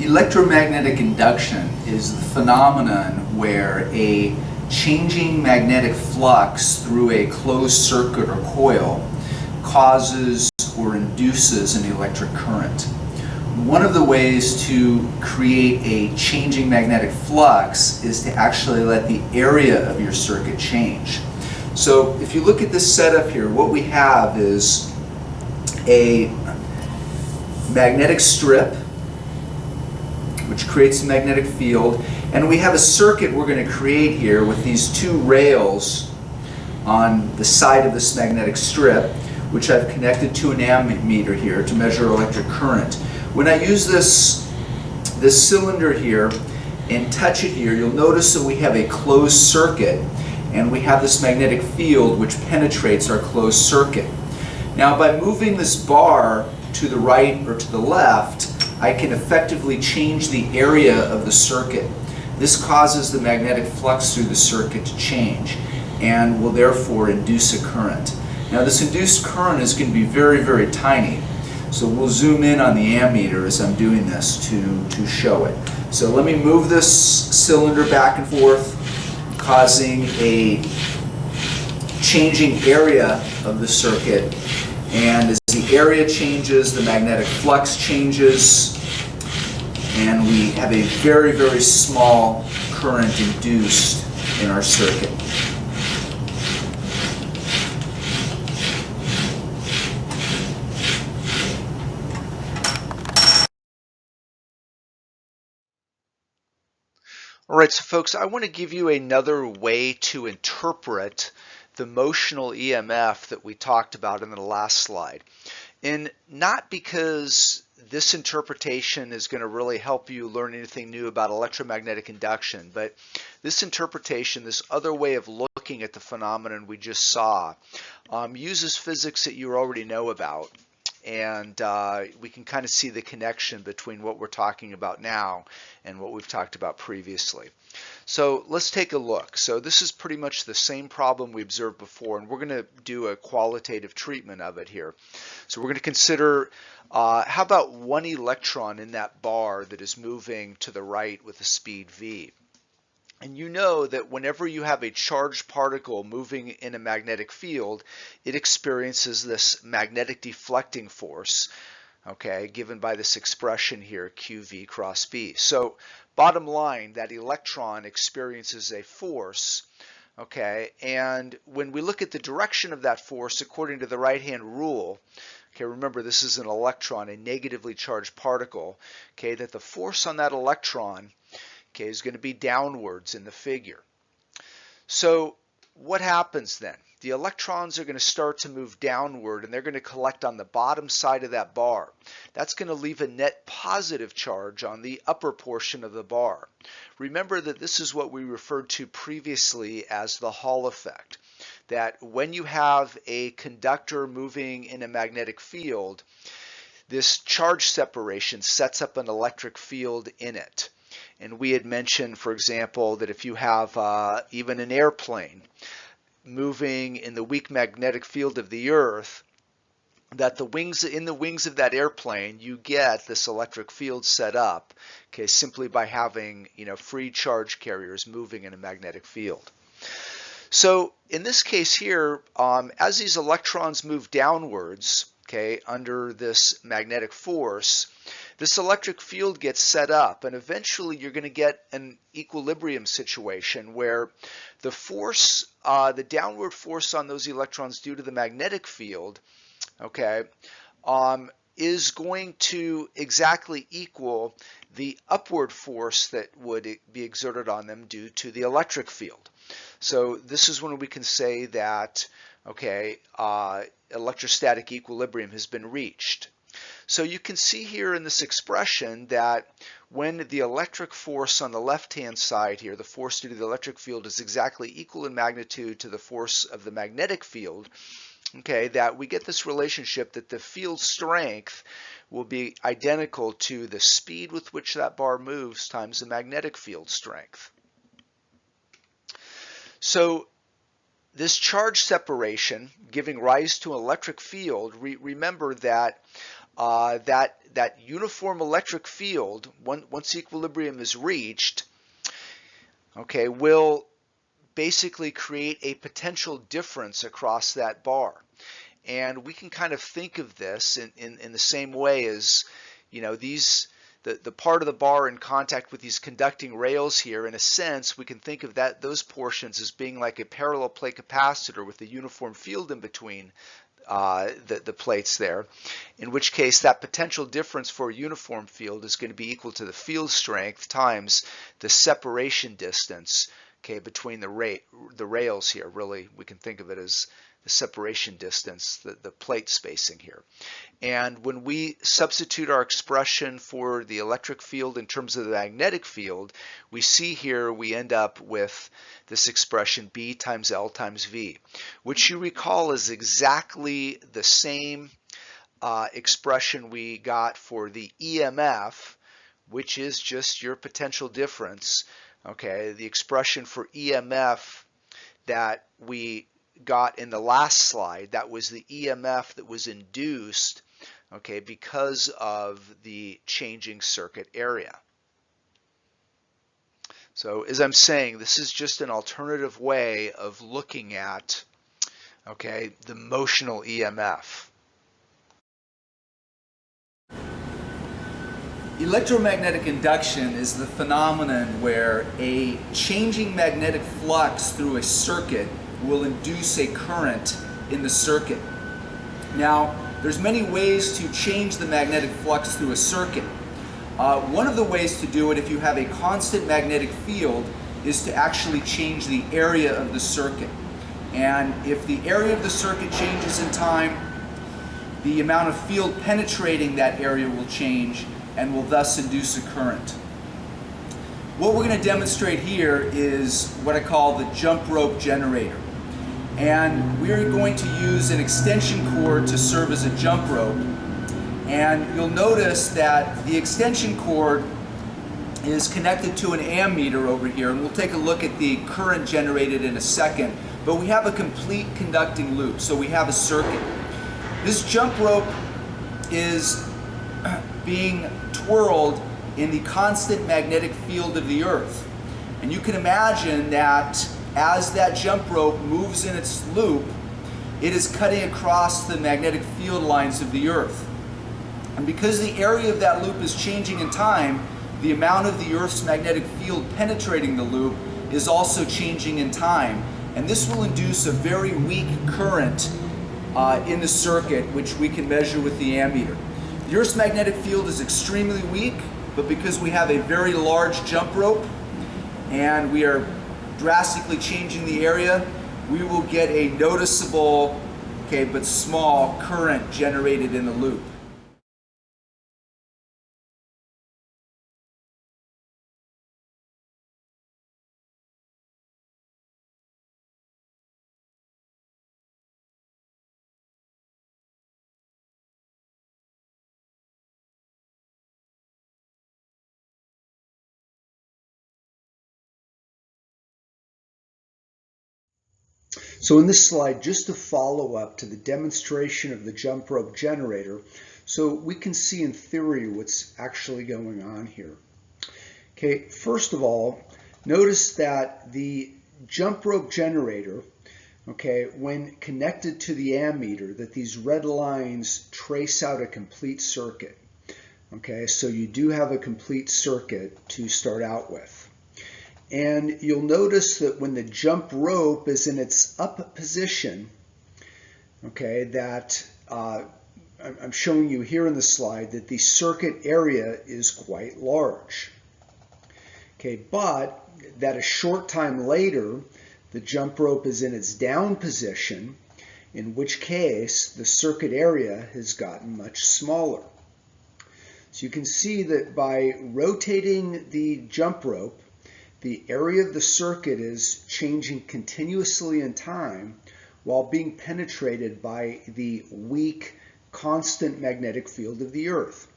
Electromagnetic induction is the phenomenon where a changing magnetic flux through a closed circuit or coil causes or induces an electric current. One of the ways to create a changing magnetic flux is to actually let the area of your circuit change. So if you look at this setup here, what we have is a magnetic strip which creates a magnetic field, and we have a circuit we're going to create here with these two rails on the side of this magnetic strip, which I've connected to an ammeter here to measure electric current. When I use this cylinder here and touch it here, you'll notice that we have a closed circuit and we have this magnetic field which penetrates our closed circuit. Now by moving this bar to the right or to the left, I can effectively change the area of the circuit. This causes the magnetic flux through the circuit to change and will therefore induce a current. Now this induced current is going to be very, very tiny. So we'll zoom in on the ammeter as I'm doing this to show it. So let me move this cylinder back and forth, causing a changing area of the circuit. And as the area changes, the magnetic flux changes, and we have a very, very small current induced in our circuit. All right, so folks, I want to give you another way to interpret the motional EMF that we talked about in the last slide. And not because this interpretation is going to really help you learn anything new about electromagnetic induction, but this interpretation, this other way of looking at the phenomenon we just saw, uses physics that you already know about. And we can kind of see the connection between what we're talking about now and what we've talked about previously. So let's take a look. So this is pretty much the same problem we observed before, and we're going to do a qualitative treatment of it here. So we're going to consider how about one electron in that bar that is moving to the right with a speed v. And you know that whenever you have a charged particle moving in a magnetic field, it experiences this magnetic deflecting force, okay, given by this expression here, QV cross B. So bottom line, that electron experiences a force, okay, and when we look at the direction of that force according to the right-hand rule, okay, remember this is an electron, a negatively charged particle, okay, that the force on that electron, okay, is going to be downwards in the figure. So what happens then? The electrons are going to start to move downward and they're going to collect on the bottom side of that bar. That's going to leave a net positive charge on the upper portion of the bar. Remember that this is what we referred to previously as the Hall effect. That when you have a conductor moving in a magnetic field, this charge separation sets up an electric field in it. And we had mentioned, for example, that if you have even an airplane moving in the weak magnetic field of the Earth, that in the wings of that airplane, you get this electric field set up, okay, simply by having free charge carriers moving in a magnetic field. So in this case here, as these electrons move downwards, okay, under this magnetic force, this electric field gets set up, and eventually you're going to get an equilibrium situation where the force, the downward force on those electrons due to the magnetic field, okay, is going to exactly equal the upward force that would be exerted on them due to the electric field. So this is when we can say that, okay, electrostatic equilibrium has been reached. So you can see here in this expression that when the electric force on the left-hand side here, the force due to the electric field, is exactly equal in magnitude to the force of the magnetic field, okay, that we get this relationship that the field strength will be identical to the speed with which that bar moves times the magnetic field strength. So this charge separation giving rise to an electric field, remember that that uniform electric field, once equilibrium is reached, okay, will basically create a potential difference across that bar. And we can kind of think of this in the same way as, you know, the part of the bar in contact with these conducting rails here. In a sense, we can think of those portions as being like a parallel plate capacitor with a uniform field in between the plates there, in which case that potential difference for a uniform field is going to be equal to the field strength times the separation distance, okay, between the rails here. Really, we can think of it as the separation distance, the plate spacing here. And when we substitute our expression for the electric field in terms of the magnetic field, we see here we end up with this expression B times L times V, which you recall is exactly the same expression we got for the EMF, which is just your potential difference. Okay, the expression for EMF that we got in the last slide, that was the EMF that was induced, okay, because of the changing circuit area. So as I'm saying, this is just an alternative way of looking at, okay, the motional EMF. Electromagnetic induction is the phenomenon where a changing magnetic flux through a circuit will induce a current in the circuit. Now, there's many ways to change the magnetic flux through a circuit. One of the ways to do it, if you have a constant magnetic field, is to actually change the area of the circuit. And if the area of the circuit changes in time, the amount of field penetrating that area will change and will thus induce a current. What we're going to demonstrate here is what I call the jump rope generator. And we're going to use an extension cord to serve as a jump rope. And you'll notice that the extension cord is connected to an ammeter over here, and we'll take a look at the current generated in a second. But we have a complete conducting loop, so we have a circuit. This jump rope is being twirled in the constant magnetic field of the Earth. And you can imagine that as that jump rope moves in its loop, it is cutting across the magnetic field lines of the Earth. And because the area of that loop is changing in time, the amount of the Earth's magnetic field penetrating the loop is also changing in time. And this will induce a very weak current in the circuit, which we can measure with the ammeter. The Earth's magnetic field is extremely weak, but because we have a very large jump rope and we are drastically changing the area, we will get a noticeable, okay, but small current generated in the loop. So in this slide, just to follow up to the demonstration of the jump rope generator, so we can see in theory what's actually going on here. Okay, first of all, notice that the jump rope generator, okay, when connected to the ammeter, that these red lines trace out a complete circuit. Okay, so you do have a complete circuit to start out with. And you'll notice that when the jump rope is in its up position, okay, that I'm showing you here in the slide that the circuit area is quite large. Okay, but that a short time later, the jump rope is in its down position, in which case the circuit area has gotten much smaller. So you can see that by rotating the jump rope, the area of the circuit is changing continuously in time while being penetrated by the weak, constant magnetic field of the Earth.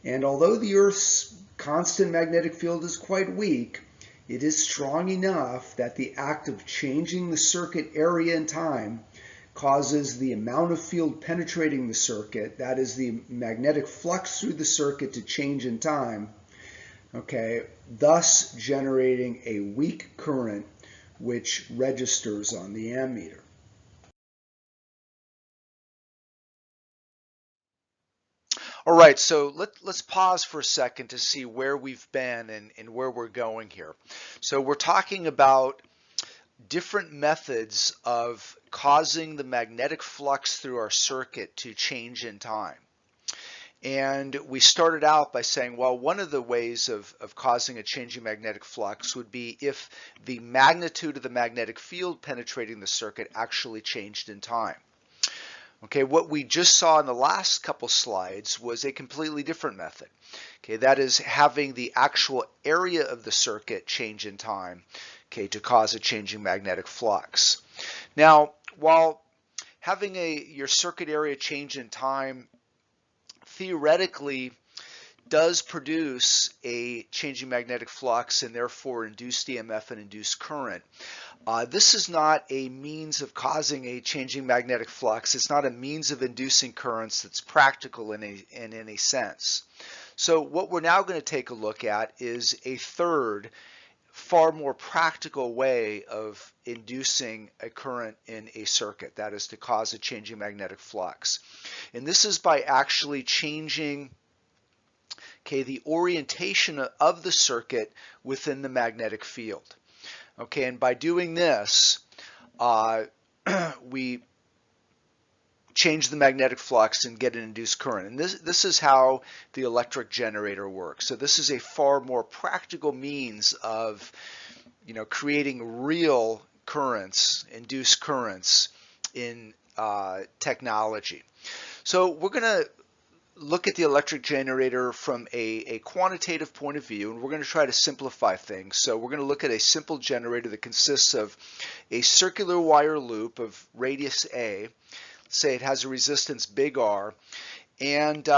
And although the Earth's constant magnetic field is quite weak, it is strong enough that the act of changing the circuit area in time causes the amount of field penetrating the circuit, that is the magnetic flux through the circuit, to change in time, okay, thus generating a weak current which registers on the ammeter. All right, so let's pause for a second to see where we've been and where we're going here. So we're talking about different methods of causing the magnetic flux through our circuit to change in time. And we started out by saying, well, one of the ways of causing a changing magnetic flux would be if the magnitude of the magnetic field penetrating the circuit actually changed in time. Okay, what we just saw in the last couple slides was a completely different method. Okay, that is having the actual area of the circuit change in time, okay, to cause a changing magnetic flux. Now, while having your circuit area change in time theoretically does produce a changing magnetic flux and therefore induced EMF and induced current, this is not a means of causing a changing magnetic flux. It's not a means of inducing currents that's practical in any sense. So what we're now going to take a look at is a third, far more practical way of inducing a current in a circuit, that is to cause a changing magnetic flux. And this is by actually changing, okay, the orientation of the circuit within the magnetic field. Okay, and by doing this, we change the magnetic flux and get an induced current. And this is how the electric generator works. So this is a far more practical means of, creating real currents, induced currents in technology. So we're going to look at the electric generator from a quantitative point of view, and we're going to try to simplify things. So we're going to look at a simple generator that consists of a circular wire loop of radius A. Say it has a resistance big R, and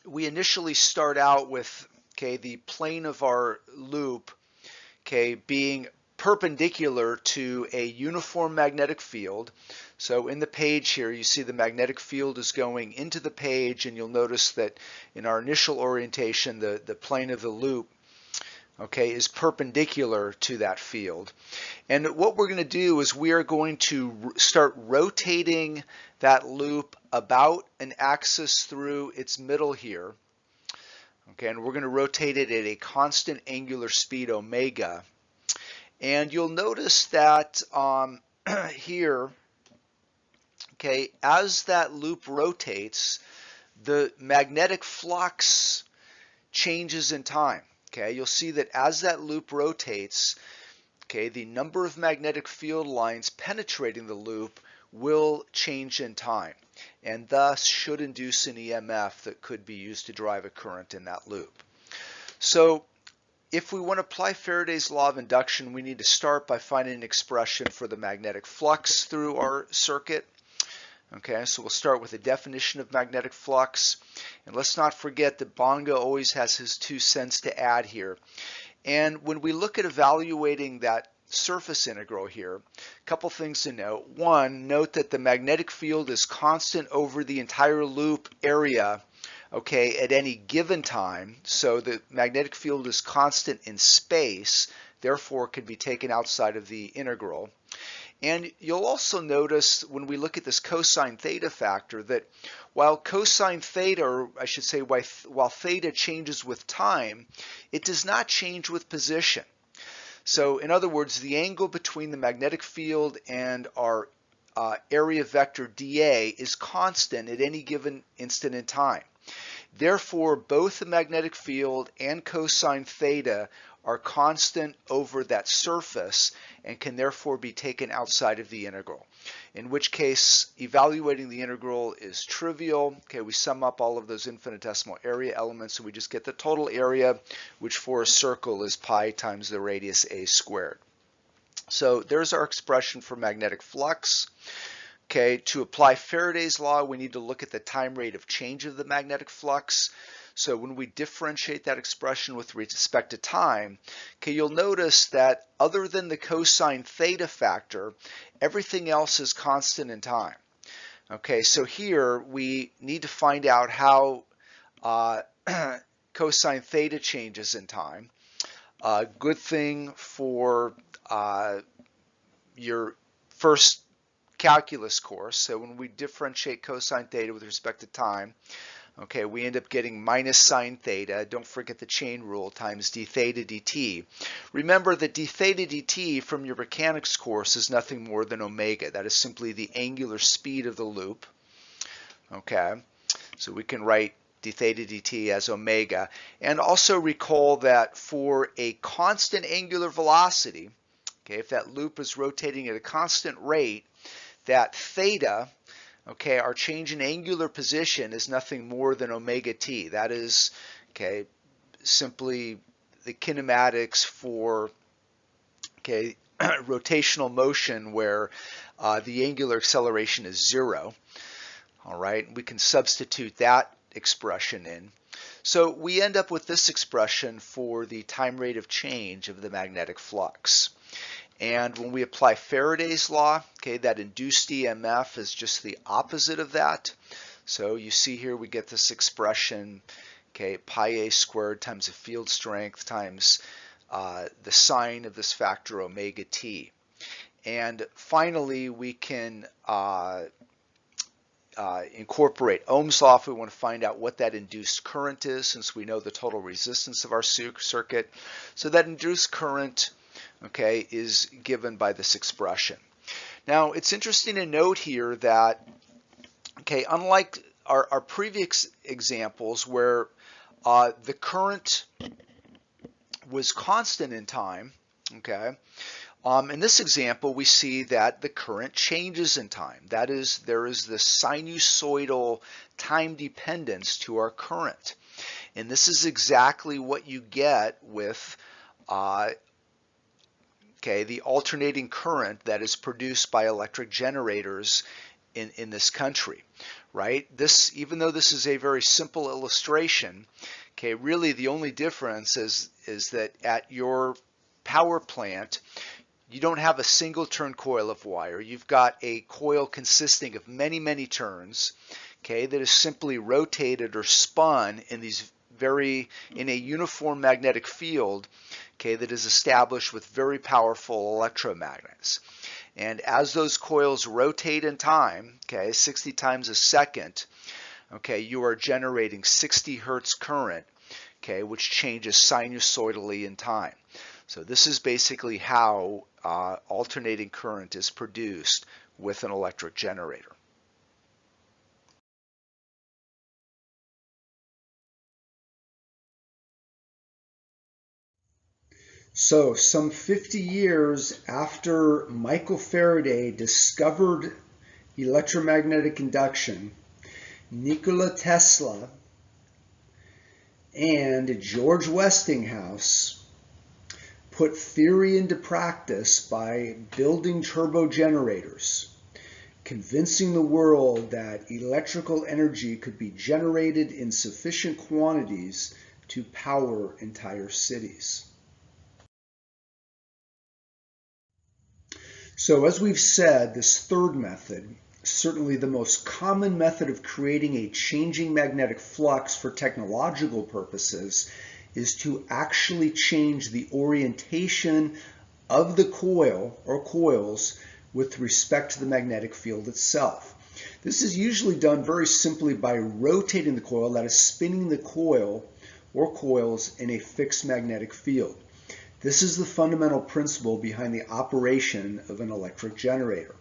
we initially start out with, okay, the plane of our loop, okay, being perpendicular to a uniform magnetic field. So in the page here, you see the magnetic field is going into the page, and you'll notice that in our initial orientation, the plane of the loop, okay, is perpendicular to that field. And what we're going to do is we are going to start rotating that loop about an axis through its middle here. Okay, and we're going to rotate it at a constant angular speed omega. And you'll notice that here, okay, as that loop rotates, the magnetic flux changes in time. Okay, you'll see that as that loop rotates, okay, the number of magnetic field lines penetrating the loop will change in time, and thus should induce an EMF that could be used to drive a current in that loop. So if we want to apply Faraday's law of induction, we need to start by finding an expression for the magnetic flux through our circuit. Okay, so we'll start with a definition of magnetic flux. And let's not forget that Bonga always has his 2 cents to add here. And when we look at evaluating that surface integral here, a couple things to note. One, note that the magnetic field is constant over the entire loop area, okay, at any given time. So the magnetic field is constant in space. therefore can be taken outside of the integral. And you'll also notice when we look at this cosine theta factor that while cosine theta, or I should say while theta changes with time, it does not change with position. So in other words, the angle between the magnetic field and our area vector dA is constant at any given instant in time. Therefore, both the magnetic field and cosine theta are constant over that surface and can therefore be taken outside of the integral, in which case evaluating the integral is trivial. Okay, we sum up all of those infinitesimal area elements and we just get the total area, which for a circle is pi times the radius a squared. So there's our expression for magnetic flux. Okay, to apply Faraday's law, we need to look at the time rate of change of the magnetic flux. So when we differentiate that expression with respect to time, okay, you'll notice that other than the cosine theta factor, everything else is constant in time. Okay, so here we need to find out how cosine theta changes in time. Good thing for your first calculus course. So when we differentiate cosine theta with respect to time, okay, we end up getting minus sine theta, don't forget the chain rule, times d theta dt. Remember that d theta dt from your mechanics course is nothing more than omega. That is simply the angular speed of the loop. Okay, so we can write d theta dt as omega. And also recall that for a constant angular velocity, okay, if that loop is rotating at a constant rate, that theta, okay, our change in angular position is nothing more than omega t. That is, okay, simply the kinematics for, okay, rotational motion where the angular acceleration is 0. All right, we can substitute that expression in. So we end up with this expression for the time rate of change of the magnetic flux. And when we apply Faraday's law, okay, that induced EMF is just the opposite of that. So you see here we get this expression, okay, pi a squared times the field strength times the sine of this factor omega t. And finally, we can incorporate Ohm's law if we want to find out what that induced current is, since we know the total resistance of our circuit. So that induced current, okay, is given by this expression. Now, it's interesting to note here that, okay, unlike our previous examples where the current was constant in time, okay, in this example, we see that the current changes in time. That is, there is this sinusoidal time dependence to our current. And this is exactly what you get with okay, the alternating current that is produced by electric generators in this country, right? This, even though this is a very simple illustration, okay, really the only difference is that at your power plant, you don't have a single turn coil of wire. You've got a coil consisting of many, many turns, okay, that is simply rotated or spun in these in a uniform magnetic field, okay, that is established with very powerful electromagnets. And as those coils rotate in time, okay, 60 times a second, okay, you are generating 60 hertz current, okay, which changes sinusoidally in time. So this is basically how alternating current is produced with an electric generator. So some 50 years after Michael Faraday discovered electromagnetic induction, Nikola Tesla and George Westinghouse put theory into practice by building turbo generators, convincing the world that electrical energy could be generated in sufficient quantities to power entire cities. So as we've said, this third method, certainly the most common method of creating a changing magnetic flux for technological purposes, is to actually change the orientation of the coil or coils with respect to the magnetic field itself. This is usually done very simply by rotating the coil, that is spinning the coil or coils in a fixed magnetic field. This is the fundamental principle behind the operation of an electric generator.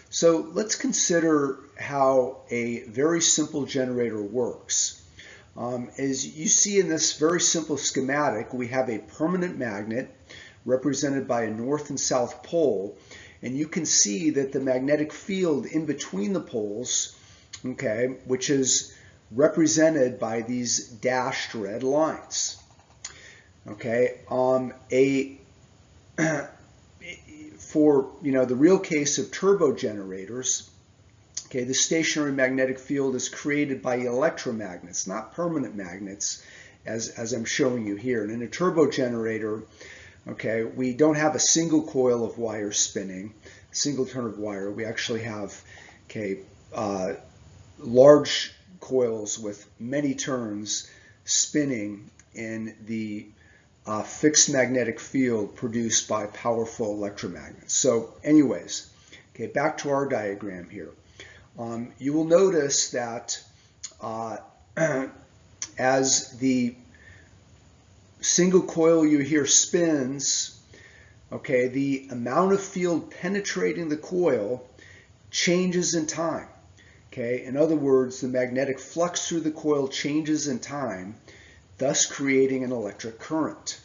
So let's consider how a very simple generator works. As you see in this very simple schematic, we have a permanent magnet represented by a north and south pole, and you can see that the magnetic field in between the poles, okay, which is represented by these dashed red lines. Okay, for the real case of turbo generators, okay, the stationary magnetic field is created by electromagnets, not permanent magnets, as I'm showing you here. And in a turbo generator, okay, we don't have a single coil of wire spinning, a single turn of wire. We actually have, okay, large coils with many turns spinning in the fixed magnetic field produced by powerful electromagnets. So anyways, okay, back to our diagram here. You will notice that as the single coil you hear spins, okay, the amount of field penetrating the coil changes in time. Okay, in other words, the magnetic flux through the coil changes in time, thus creating an electric current.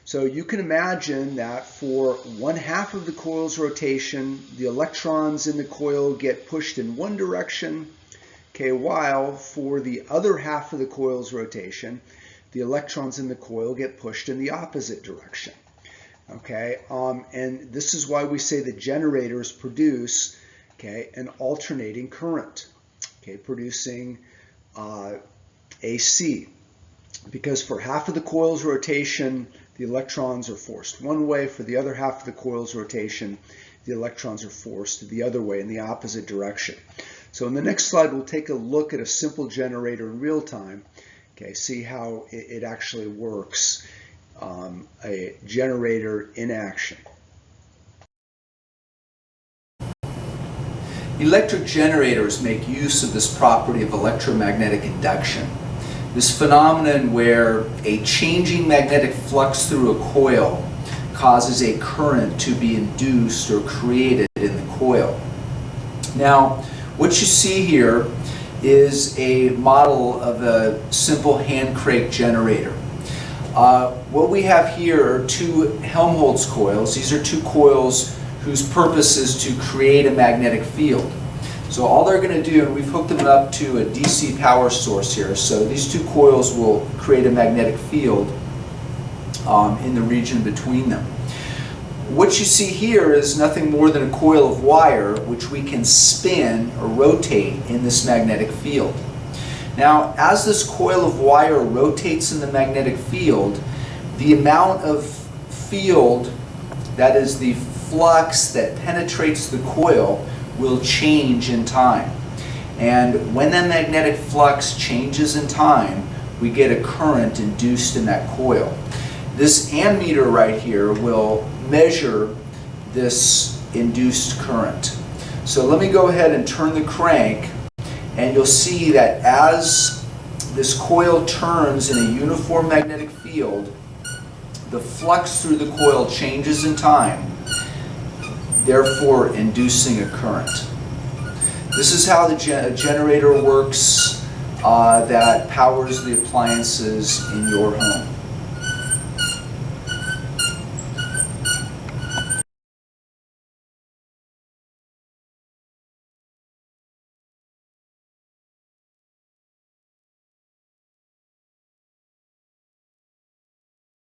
So you can imagine that for one half of the coil's rotation, the electrons in the coil get pushed in one direction, okay, while for the other half of the coil's rotation, the electrons in the coil get pushed in the opposite direction. Okay, and this is why we say that generators produce, okay, an alternating current, okay, producing AC. Because for half of the coil's rotation, the electrons are forced one way. For the other half of the coil's rotation, the electrons are forced the other way in the opposite direction. So in the next slide, we'll take a look at a simple generator in real time. Okay, see how it actually works, a generator in action. Electric generators make use of this property of electromagnetic induction. This phenomenon where a changing magnetic flux through a coil causes a current to be induced or created in the coil. Now, what you see here is a model of a simple hand crank generator. What we have here are two Helmholtz coils. These are two coils whose purpose is to create a magnetic field. So all they're going to do, and we've hooked them up to a DC power source here, so these two coils will create a magnetic field in the region between them. What you see here is nothing more than a coil of wire which we can spin or rotate in this magnetic field. Now, as this coil of wire rotates in the magnetic field, the amount of field, that is the flux that penetrates the coil, will change in time. And when that magnetic flux changes in time, we get a current induced in that coil. This ammeter right here will measure this induced current. So let me go ahead and turn the crank, and you'll see that as this coil turns in a uniform magnetic field, the flux through the coil changes in time, therefore inducing a current. This is how the generator works that powers the appliances in your home.